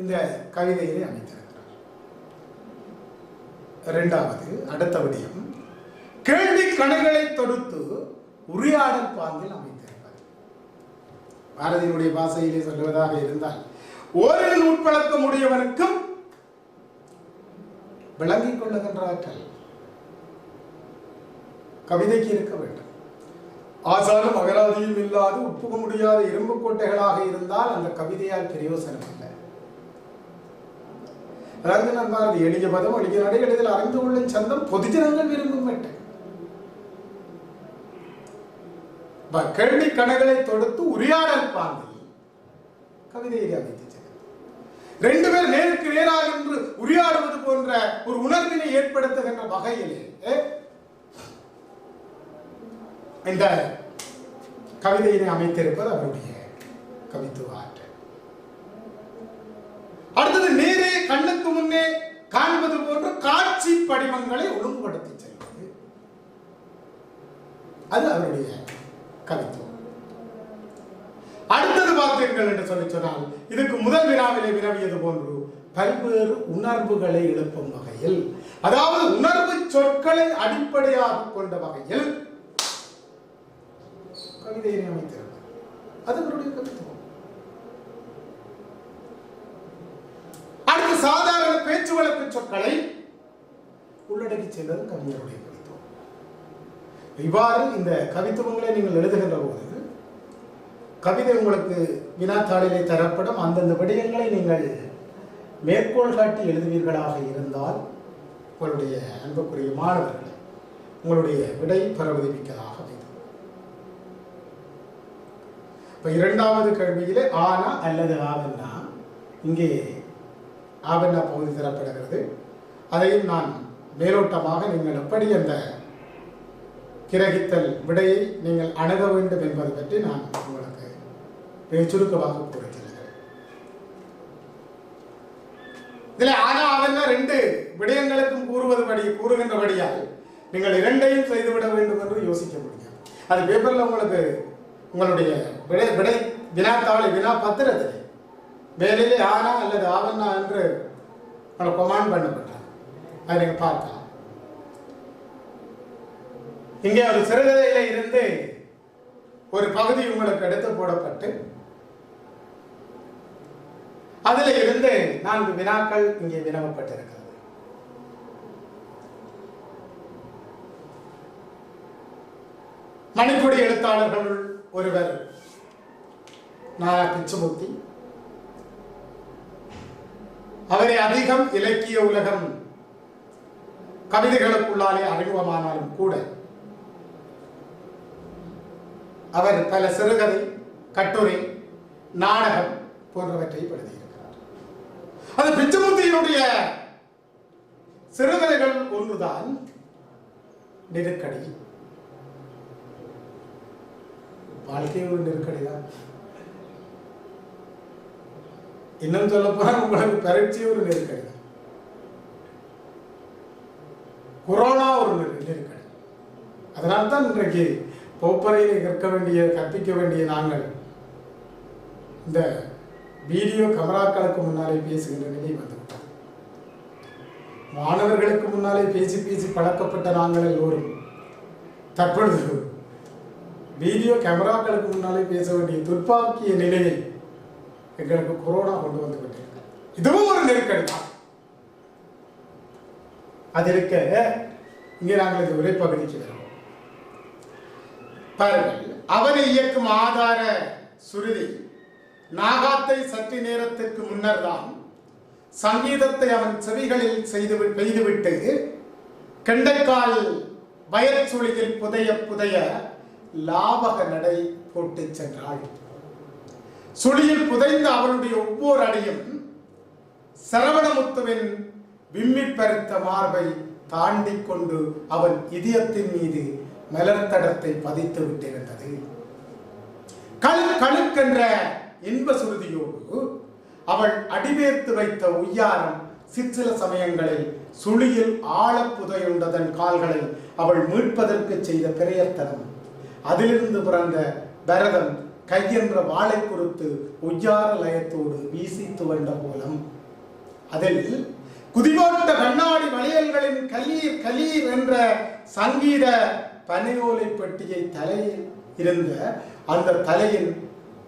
இந்த கவிதையை அமைத்திருக்கிறார். இரண்டாவது, அடுத்த விடயம், கேள்வி கணைகளை தொடுத்து உரையாடல் பாங்கில் அமைத்திருப்பது. பாரதியினுடைய பாஷையிலே சொல்லுவதாக இருந்தால், ஓரில் உட்பழக்க முடியவனுக்கும் விளங்கிக் கொள்ளுகின்ற ஆற்றல் கவிதைக்கு இருக்க வேண்டும். ஆசாரம் அகராதியும் இல்லாது உட்புக முடியாத இரும்பு கோட்டைகளாக இருந்தால் அந்த கவிதையால் பிரயோசனம் இல்லை. அதாவது நான் பாரதி, எளிய பதம் எளிய நடை எளிதில் அறிந்து கொள்ளும் சந்தம் பொதுஜனங்கள் விரும்பும் வேட்டை. கேள்வி கணைகளை தொடுத்து உரையாடல் பாங்கில் கவிதையை அமைத்து ரெண்டு பேர் நேருக்கு நேராக என்று உரையாடுவது போன்ற ஒரு உணர்வினை ஏற்படுத்துகின்ற வகையிலே இந்த கவிதையினை அமைத்திருப்பது அவருடைய கவித்துவ ஆற்றல். அடுத்தது, நேரே கண்ணுக்கு முன்னே காண்பது போன்ற காட்சி படிமங்களை ஒழுங்குபடுத்தி செல்வது, அது அவருடைய கவித்துவம். அடுத்தது பார்த்தீர்கள் என்று சொல்லி சொன்னால், இதுக்கு முதல் வினாவிலே வினவியது போன்று பல்வேறு உணர்வுகளை எழுப்பும் வகையில், அதாவது உணர்வு சொற்களை அடிப்படையாக கொண்ட வகையில் கவிதையை அமைத்திருந்தார். அது அவருடைய கவித்துவம். அடுத்து, சாதாரண பேச்சு வழக்கு சொற்களை உள்ளடக்கி செல்வது கவிஞருடைய கவித்துவம். இவ்வாறு இந்த கவித்துவங்களை நீங்கள் எழுதுகின்ற போது கவிதை உங்களுக்கு வினாத்தாளிலே தரப்படும். அந்தந்த விடயங்களை நீங்கள் மேற்கோள் காட்டி எழுதுவீர்களாக இருந்தால் உங்களுடைய அன்புக்குரிய மாணவர்களை உங்களுடைய விடை பெறுவதற்காக அமைந்தது. இப்போ இரண்டாவது கேள்வியிலே ஆனா அல்லது ஆவன்னா, இங்கே ஆவண்ணா பகுதி தரப்படுகிறது. அதையும் நான் மேலோட்டமாக நீங்கள் எப்படி அந்த கிரகித்தல் விடையை நீங்கள் அணுக வேண்டும் என்பது பற்றி நான் உங்களுக்கு மிக சுருக்கமாக கூறுகிறேன். இதில் ஆனா ஆவண்ணா 2 விடயங்களுக்கும் கூறுகின்றபடியால் நீங்கள் 2ஐயும் செய்துவிட வேண்டும் என்று யோசிக்க முடியும். அது பேப்பரில் உங்களுக்கு உங்களுடைய விடை வினாத்தாளை வினா பத்திரத்தில் வேலையிலே ஆனா அல்லது ஆவண்ணா என்று உங்களை கொமாண்ட் பண்ணப்பட்டார். அதை நீங்கள் பார்க்கலாம். இங்கே ஒரு சிறுகதையில இருந்து ஒரு பகுதி உங்களுக்கு எடுத்து போடப்பட்டு அதில் இருந்து 4 வினாக்கள் இங்கே வினவப்பட்டிருக்கிறது. மணிக்கொடி எழுத்தாளர்கள் ஒருவர் பிச்சுமுத்தி, அவரை அதிகம் இலக்கிய உலகம் கவிதைகளுக்குள்ளாலே அறிமுகமானாலும் கூட அவர் பல சிறுகதை, கட்டுரை, நாடகம் போன்றவற்றை எழுதியிருக்கிறார். அது பிச்சுமுத்தியினுடைய சிறுகதைகள் ஒன்றுதான் நெருக்கடி. வாழ்க்கை ஒரு நெருக்கடி தான். இன்னும் சொல்ல போனால் உங்களுக்கு பரீட்சை ஒரு நெருக்கடி தான். கொரோனா ஒரு நெருக்கடி. அதனால்தான் இன்றைக்கு போப்பறையில் கற்பிக்க வேண்டிய நாங்கள் இந்த வீடியோ கமராக்களுக்கு முன்னாலே பேசுகின்ற நிலை வந்துவிட்டோம். மாணவர்களுக்கு முன்னாலே பேசி பேசி பழக்கப்பட்ட நாங்கள் எல்லோரும் தற்பொழுது வீடியோ கேமராக்களுக்கு முன்னாலே பேச வேண்டிய துர்ப்பாக்கிய நிலையை எங்களுக்கு கொரோனா கொண்டு வந்து விட்டிருக்கிறது. இதுவும் ஒரு நெருக்கடி தான். அது இருக்க இங்கே நாங்கள் இந்த உரைப்பகுதிக்கு வருவோம். பாருங்கள், அவனை இயக்கும் ஆதார சுருதி நாகாத்தை சற்று நேரத்திற்கு முன்னர் தான் சங்கீதத்தை அவன் செவிகளில் பெய்துவிட்டு கெண்டைக்கால் வயற்சுழியில் புதைய லாபக நடை போட்டு சென்றாள். சுழியில் புதைந்த அவளுடைய ஒவ்வொரு அடியும் சரவணமுத்துவின் விம்மி பருத்த மார்பை தாண்டி கொண்டு அவன் இதயத்தின் மீது மலர்த்தடத்தை பதித்து விட்டிருந்தது. கழுக்கென்ற இன்ப சுருதியோடு அவள் அடிவேர்த்து வைத்த உய்யாரம் சிற்சில சமயங்களில் சுழியில் ஆழ புதையுண்டதன் கால்களை அவள் மீட்பதற்கு செய்த பிரயத்தனம், அதிலிருந்து பிறந்த பரதம் கையென்ற வாளை குறித்து உய்யார லயத்தோடு வீசி துவண்ட கோலம், அதில் குதிவோட்ட கண்ணாடி வளையல்களின் கலீர் கலீர் என்ற சங்கீத பனையோலை பெட்டியை தலையில் இருந்த அந்த தலையின்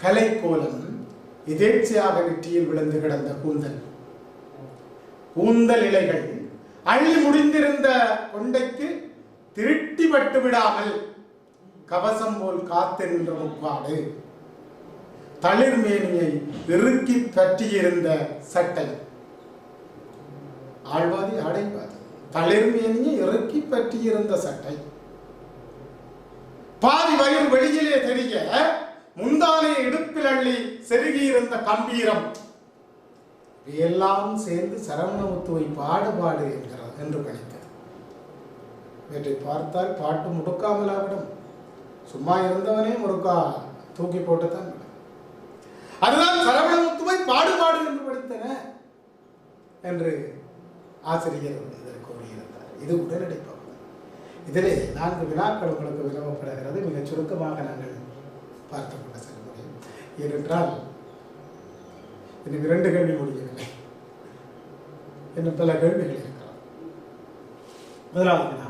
கலை கோலம், எதேச்சையாக நெற்றியில் விழுந்து கிடந்த கூந்தல் இலைகள் அள்ளி முடிந்திருந்த கொண்டைக்கு திருட்டி பட்டு விடாமல் கவசம் போல் காத்து நின்ற முப்பாடு, தளிர் மேனியை இறுக்கி பற்றியிருந்த சட்டை, ஆழ்வாதி அடைவாதி, தளிர் மேனியை இறுக்கி பற்றியிருந்த சட்டை, பாதி வயிறு வெளியிலே தெரிய முந்தானை இடுப்பில் அள்ளி செருகியிருந்த கம்பீரம், எல்லாம் சேர்ந்து சரவணமுத்துவை பாடு என்கிறார் என்று கணித்தது. இவற்றை பார்த்தால் பாட்டு முடுக்காமலாவிடும். சும்மா இருந்தவனே முறுக்கா தூக்கி போட்டுத்தான். அதுதான் சரவணமுத்துவை பாடு என்று படித்தன என்று ஆசிரியர் இதற்கு கூறியிருந்தார். இது உடனடி பகுதி. இதிலே 4 வினாக்கள் உங்களுக்கு வினவப்படுகிறது. மிகச் சுருக்கமாக நாங்கள் பார்த்து கொள்ள செல்ல முடியும். ஏனென்றால் இன்னும் 2 கேள்வி முடியவில்லை, இன்னும் பல கேள்விகள் இருக்கிறார். முதலாவது வினா,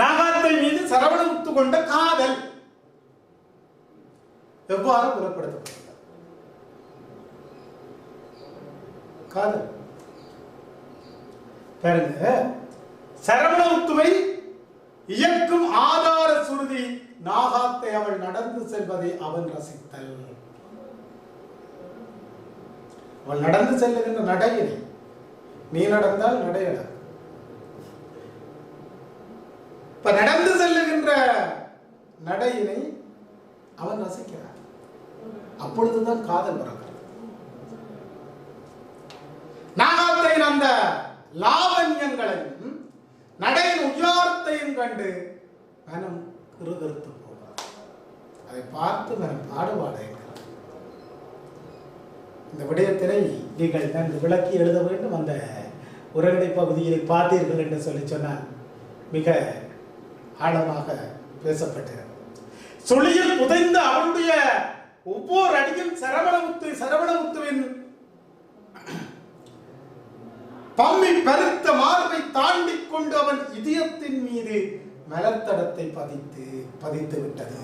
நாகாத்தை மீது சரவணமுத்து கொண்ட காதல் எவ்வாறு புலப்படுத்தப்பட்டது? காதல் பாருங்க, சரவணமுத்துவை இயக்கும் ஆதார சுருதி நாகாத்தை அவள் நடந்து செல்வதை அவன் ரசித்தல். அவள் நடந்து செல்லுகின்ற நடையினை நீ நடந்தால் நடையட. இப்ப நடந்து செல்லுகின்ற நடையினை அவன் ரசிக்கிறான். அப்பொழுதுதான் காதல் பிறக்கிறது. நாகாத்தை லாவண்யங்களையும் நடையின் உயரத்தையும் கண்டு மனம் கிறுகிறுத்து போகிறார். அதை பார்த்து மனம் பாடுபாட இருக்கிறார். இந்த விடயத்தினை நீங்கள் நன்கு விளக்கி எழுத வேண்டும். அந்த உரைநடை பகுதியில் பார்த்தீர்கள் என்று சொல்லி சொன்னால் மிக ஆழமாக பேசப்பட்டிருக்கிறது. சுழியில் புதைந்த அவனுடைய ஒவ்வொரு அடியும் சரவணமுத்துவின் பம்மி பருத்த மார்பை தாண்டி கொண்டு அவன் இதயத்தின் மீது மலர்த்தடத்தை பதித்து விட்டது.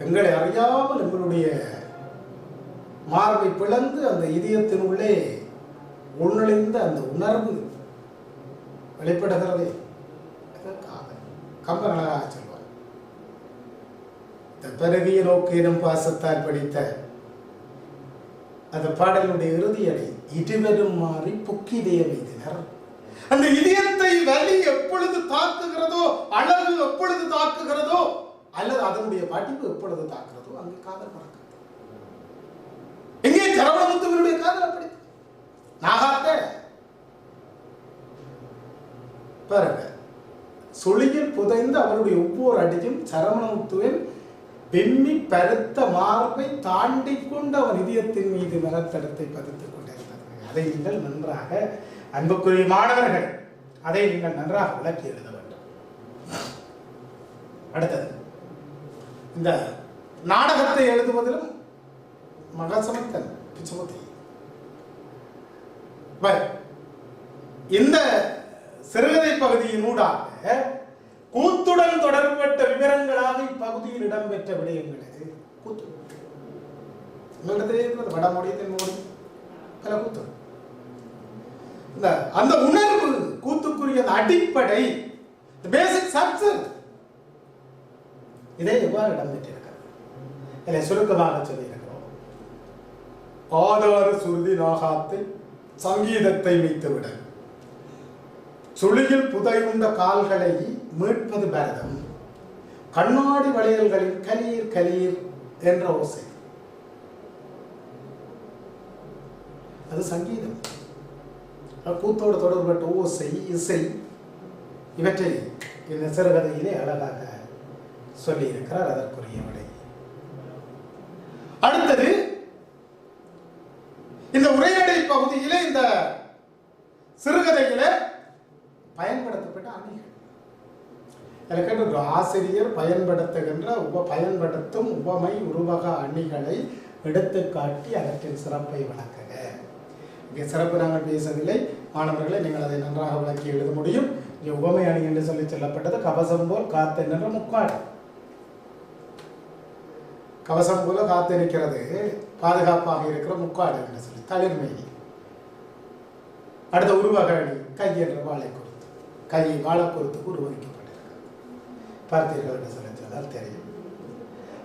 எங்களை அறியாமல் எங்களுடைய மார்பை பிளந்து அந்த இதயத்தின் உள்ளே உள்நுழைந்த அந்த உணர்வு வெளிப்படுகிறதே. கம்பன் அழகாக சொல்வார், பிறவிய நோக்கினும் பாசத்தால் படித்த அந்த பாடலுடைய இறுதியடை இருவரும் மாறி புக்கிதயம் எய்தினர். அந்த இதயத்தை வலி எப்பொழுது தாக்குகிறதோ, அழகு எப்பொழுது தாக்குகிறதோ, அல்லது அதனுடைய படிப்பு எப்பொழுது தாக்குகிறதோ அங்கு காதல் மறக்க. எங்கே சரவணமுத்துவனுடைய காதல் அப்படி நாகாத்த பாருங்க. சுழியில் புதைந்து அவருடைய ஒவ்வொரு அடியும் சரவணமுத்துவின் வெம்மி பருத்த மார்பை தாண்டி கொண்டு அவன் இதயத்தின் மீது மலர்த்தடத்தை பதித்துக் கொண்டிருந்தது. அதை நீங்கள் நன்றாக, அன்புக்குரிய மாணவர்கள், அதை நீங்கள் நன்றாக விளக்கி எழுத வேண்டும். அடுத்தது, இந்த நாடகத்தை எழுதுவதிலும் மகாசமத்தன் பிச்சமுத்தி இந்த சிறுகதை பகுதியினூடாக கூத்துடன் தொடர்பட்ட விவரங்களாக இப்பகுதியில் இடம்பெற்ற விடயங்களுக்கு கூத்து வடமொழி தென்மொழி பல கூத்து. அந்த உணர்வு கூத்துக்குரிய அடிப்படை பேசிக் சப்ஜெக்ட் இதை எவ்வாறு இடம்பெற்றிருக்கிறது இதை சுருக்கமாக சொல்லியிருக்கிறோம். ஆதார சுருதி நாகாத்தை சங்கீதத்தை வைத்துவிட சுழியில் புதையுண்ட கால்களை மீட்பது பரதம், கண்ணாடி வளையல்களில் கலீர் கலீர் என்ற ஓசை, அது சங்கீதம். கூத்தோடு தொடர்பட்ட ஓசை, இசை, இவற்றை இந்த சிறுகதையிலே அழகாக சொல்லி இருக்கிறார். அதற்குரிய விடை. அடுத்தது, இந்த உரையாடை பகுதியிலே இந்த சிறுகதையிலே பயன்படுத்தப்பட்ட அணிகள் ஒரு ஆசிரியர் பயன்படுத்துகின்ற பயன்படுத்தும் உவமை உருவக அணிகளை எடுத்து காட்டி அவற்றின் சிறப்பை விளக்குக. இங்கே சிறப்பு நாங்கள் பேசவில்லை மாணவர்களை, நீங்கள் அதை நன்றாக விளக்கி எழுத முடியும். இங்கே உவமை அணி என்று சொல்லி சொல்லப்பட்டது கவசம் போல் காத்து என்ற முக்காடு. கவசம் போல காத்து இருக்கிறது, பாதுகாப்பாக இருக்கிற முக்காடு என்று சொல்லி தளிர்மையை. அடுத்த உருவக அணி கை என்ற வாழை குறித்து, கையை வாழை பொறுத்துக்கு உருவகிக்கப்பட்டிருக்கிறது. பார்த்தீர்கள் என்று சொல்லி சொன்னால் தெரியும்.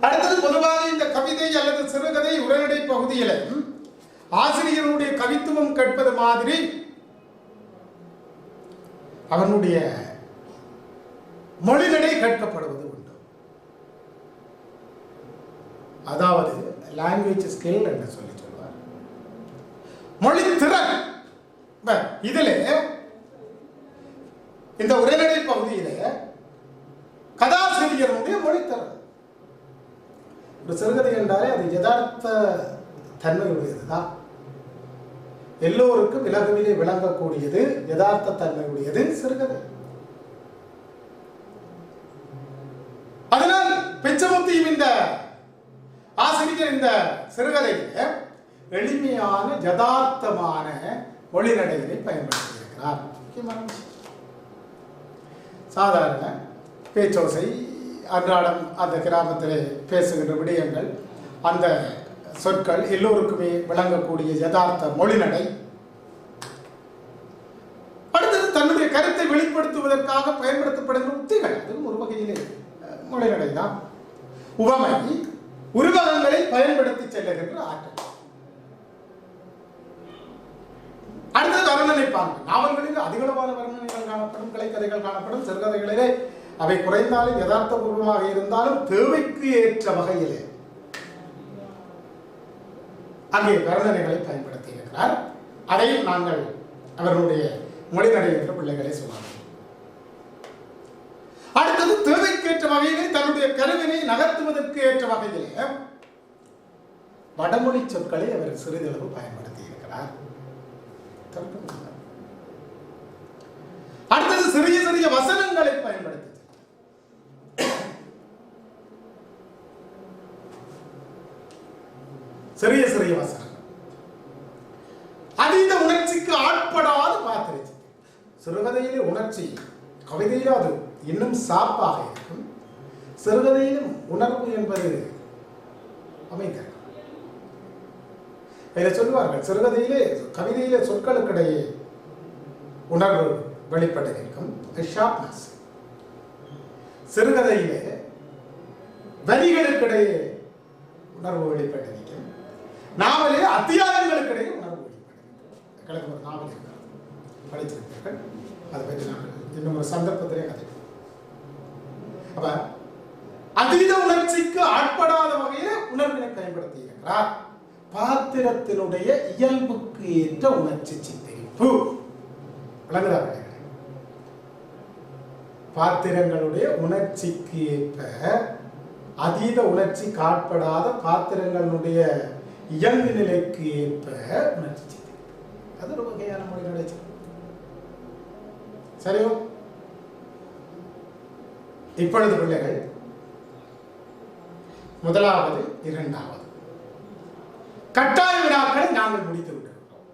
அடுத்தது, பொதுவாக இந்த கவிதை அல்லது சிறுகதை உரைநடை பகுதியில் ஆசிரியருடைய கவித்துவம் கேட்பது மாதிரி அவனுடைய மொழிநடை கேட்கப்படுவது உண்டு. அதாவது லாங்குவேஜ் ஸ்கில் என்று சொல்லி சொல்வார். மொழி திறன். இதில் இந்த உரைநடை பகுதியிலே கதாசிரியருடைய மொழித்திறன். ஒரு சிறுகதை என்றாலே அது யதார்த்த தன்மையுடையதுதான். எல்லோருக்கும் இலகுவிலே விளங்கக்கூடியது, யதார்த்த தன்மையுடையது சிறுகதை. அதனால் பிச்சமுத்தியும் இந்த ஆசிரியர் இந்த சிறுகதையில எளிமையான யதார்த்தமான மொழிநடைகளை பயன்படுத்தியிருக்கிறார். முக்கியமான சாதாரண பேச்சோசை, அன்றாடம் அந்த கிராமத்தில் பேசுகின்ற விடயங்கள், அந்த சொற்கள் எல்லோருக்குமே விளங்கக்கூடிய யதார்த்த மொழிநடை. அடுத்தது, தன்னுடைய கருத்தை வெளிப்படுத்துவதற்காக பயன்படுத்தப்படுகிற உத்திகள், அதுவும் ஒரு வகையிலே மொழிநடை தான். உவமை, உருவகங்களை பயன்படுத்தி செல்லுகின்ற ஆற்றல். அடுத்தது வர்ணனை பாங்கு. நாவல்களில் அதிகளவான வர்ணனைகள் காணப்படும், கலைக்கதைகள் காணப்படும். சிறுகதைகளிலே அவை குறைந்தாலும் யதார்த்தபூர்வமாக இருந்தாலும் தேவைக்கு ஏற்ற வகையிலே அங்கே வர்ணனைகளை பயன்படுத்துகின்றன. சொல்லியிருக்கிறார். அதையும் நாங்கள் அவர்களுடைய மொழிநடை என்ற பிள்ளைகளை சொல்லலாம். அடுத்தது தேவைக்கேற்ற வகையிலே தன்னுடைய கருவினை நகர்த்துவதற்கு ஏற்ற வகையிலே வடமொழி சொற்களை அவர் சிறிதளவு பயன்படுத்தி இருக்கிறார். அடுத்தது சிறிய சிறிய வசனங்களை பயன்படுத்தி சிறிய சிறிய வசனங்கள் அதீத உணர்ச்சிக்கு ஆட்படாத பாத்திரம். சிறுகதையிலே உணர்ச்சி, கவிதையிலும் அது இன்னும் சாப்பாக இருக்கும். சிறுகதையிலும் உணர்வு என்பது அமைந்த சொல்வார்கள். சிறுகதையிலே கவிதையிலே சொற்களுக்கிடையே உணர்வு வெளிப்பட்டு நிற்கும். சிறுகதையிலே வரிகளுக்கிடையே உணர்வு வெளிப்பட்டு நிற்கும். நாவலே அத்தியாயங்களுக்கிடையே உணர்வு வெளிப்பட்டு கிழக்கு ஒரு நாவல் படித்திருப்பீர்கள். அதை பற்றி நாங்கள் இன்னும் ஒரு சந்தர்ப்பத்திலே கதை. அப்ப அதீத உணர்ச்சிக்கு ஆட்படாத வகையில் உணர்வினை பயன்படுத்தி இருக்கிறார். பாத்திரத்தினுடைய இயல்புக்கு ஏற்ற உணர்ச்சி சித்தரிப்பு விளங்குகிறார்கள். பாத்திரங்களுடைய உணர்ச்சிக்கு ஏற்ப அதீத உணர்ச்சி காட்படாத பாத்திரங்களுடைய இயல்பு நிலைக்கு ஏற்ப உணர்ச்சி சித்தரிப்பு. அது ஒரு வகையான மொழி நிலைச்சு. சரியோ? இப்பொழுது பிள்ளைகள் முதலாவது இரண்டாவது கட்டாய வினாக்களை நாங்கள் முடித்து விட்டிருக்கிறோம்.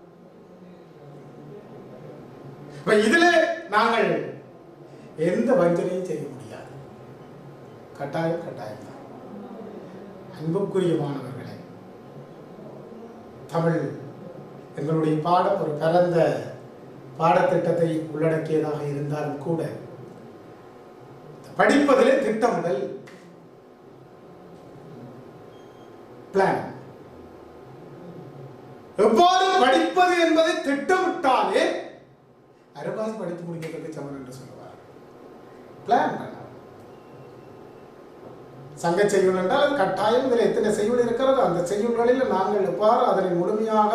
இதில் நாங்கள் எந்த வஞ்சனையும் செய்ய முடியாது. கட்டாயம் கட்டாயம் தான். அன்புக்குரிய மாணவர்களே, தமிழ் எங்களுடைய பாடம் ஒரு பரந்த பாடத்திட்டத்தை உள்ளடக்கியதாக இருந்தாலும் கூட படிப்பதிலே திட்டமிடல், பிளான், எவ்வாறு படிப்பது என்பதை திட்டமிட்டாலே அரைவாசி படித்து முடிக்கிறதுக்கு சமன் என்று சொல்லுவார். பிளான் பண்ண சங்க செய்யுள் என்றால் அது கட்டாயம். இதில் எத்தனை செய்யுள் இருக்கிறதோ அந்த செய்யுள்களில் நாங்கள் எவ்வாறு அதனை முழுமையாக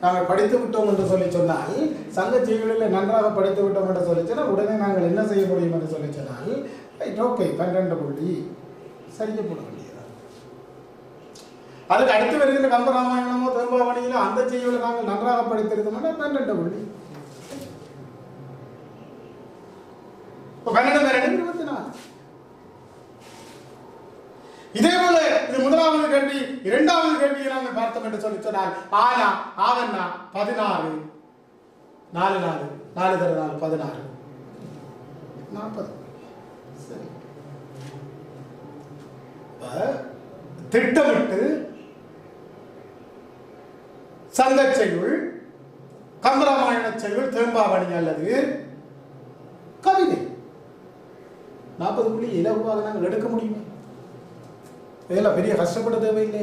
நாங்கள் படித்து விட்டோம் என்று சொல்லி சொன்னால், சங்க செய்யுளில் நன்றாக படித்து விட்டோம் என்று சொல்லி சொன்னால் உடனே நாங்கள் என்ன செய்ய முடியும் என்று சொல்லி சொன்னால், 12 புள்ளி சரிக்க போட வேண்டியது. அதுக்கு அடுத்து வருகின்ற கம்பராமாயணமோ தேம்பாவணியிலோ அந்த செய்யுளை நாங்கள் நன்றாக படித்திருந்தோம்னா 12 புள்ளி. 24. இதே போல இது முதலாவது கேள்வி. இரண்டாவது கேள்வியை நாங்கள் பார்த்தோம் என்று சொல்லி சொன்னால், ஆனா ஆவண்ணா 16 4 4 4 4 16 40. சரி, திட்டமிட்டு சங்க செய்யுள், கம்பராமாயண செய்யுள், தேம்பாவணி அல்லது கவிதை 40 புள்ளி இலகுவாக நாங்கள் எடுக்க முடியுமா? இதெல்லாம் பெரிய கஷ்டப்பட தேவையில்லை.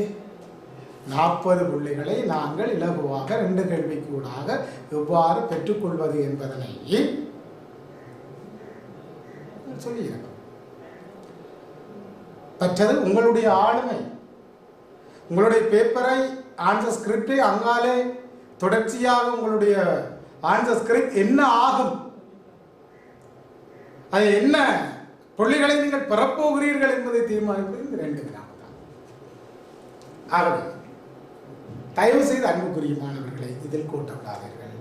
40 புள்ளிகளை நாங்கள் இலகுவாக 2 கேள்விக்கு கூடாக எவ்வாறு பெற்றுக்கொள்வது என்பதனை சொல்லியிருக்கோம். மற்றது உங்களுடைய ஆளுமை, உங்களுடைய பேப்பரை ஆன்சர் ஸ்கிரிப்டை அங்காலே தொடர்ச்சியாக உங்களுடைய ஆன்சர் ஸ்கிரிப்ட் என்ன ஆகும், அது என்ன புள்ளிகளை நீங்கள் பெறப்போகிறீர்கள் என்பதை தீர்மானிப்பது இந்த 2 வினாக்கள் தான். ஆகவே தயவு செய்து அன்புக்குரிய மாணவர்களை இதில் கூட்டப்படாதீர்கள்.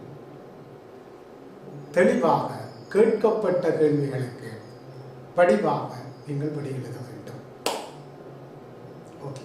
தெளிவாக கேட்கப்பட்ட கேள்விகளுக்கு படிவாக நீங்கள் படி எழுத வேண்டும். ஓகே.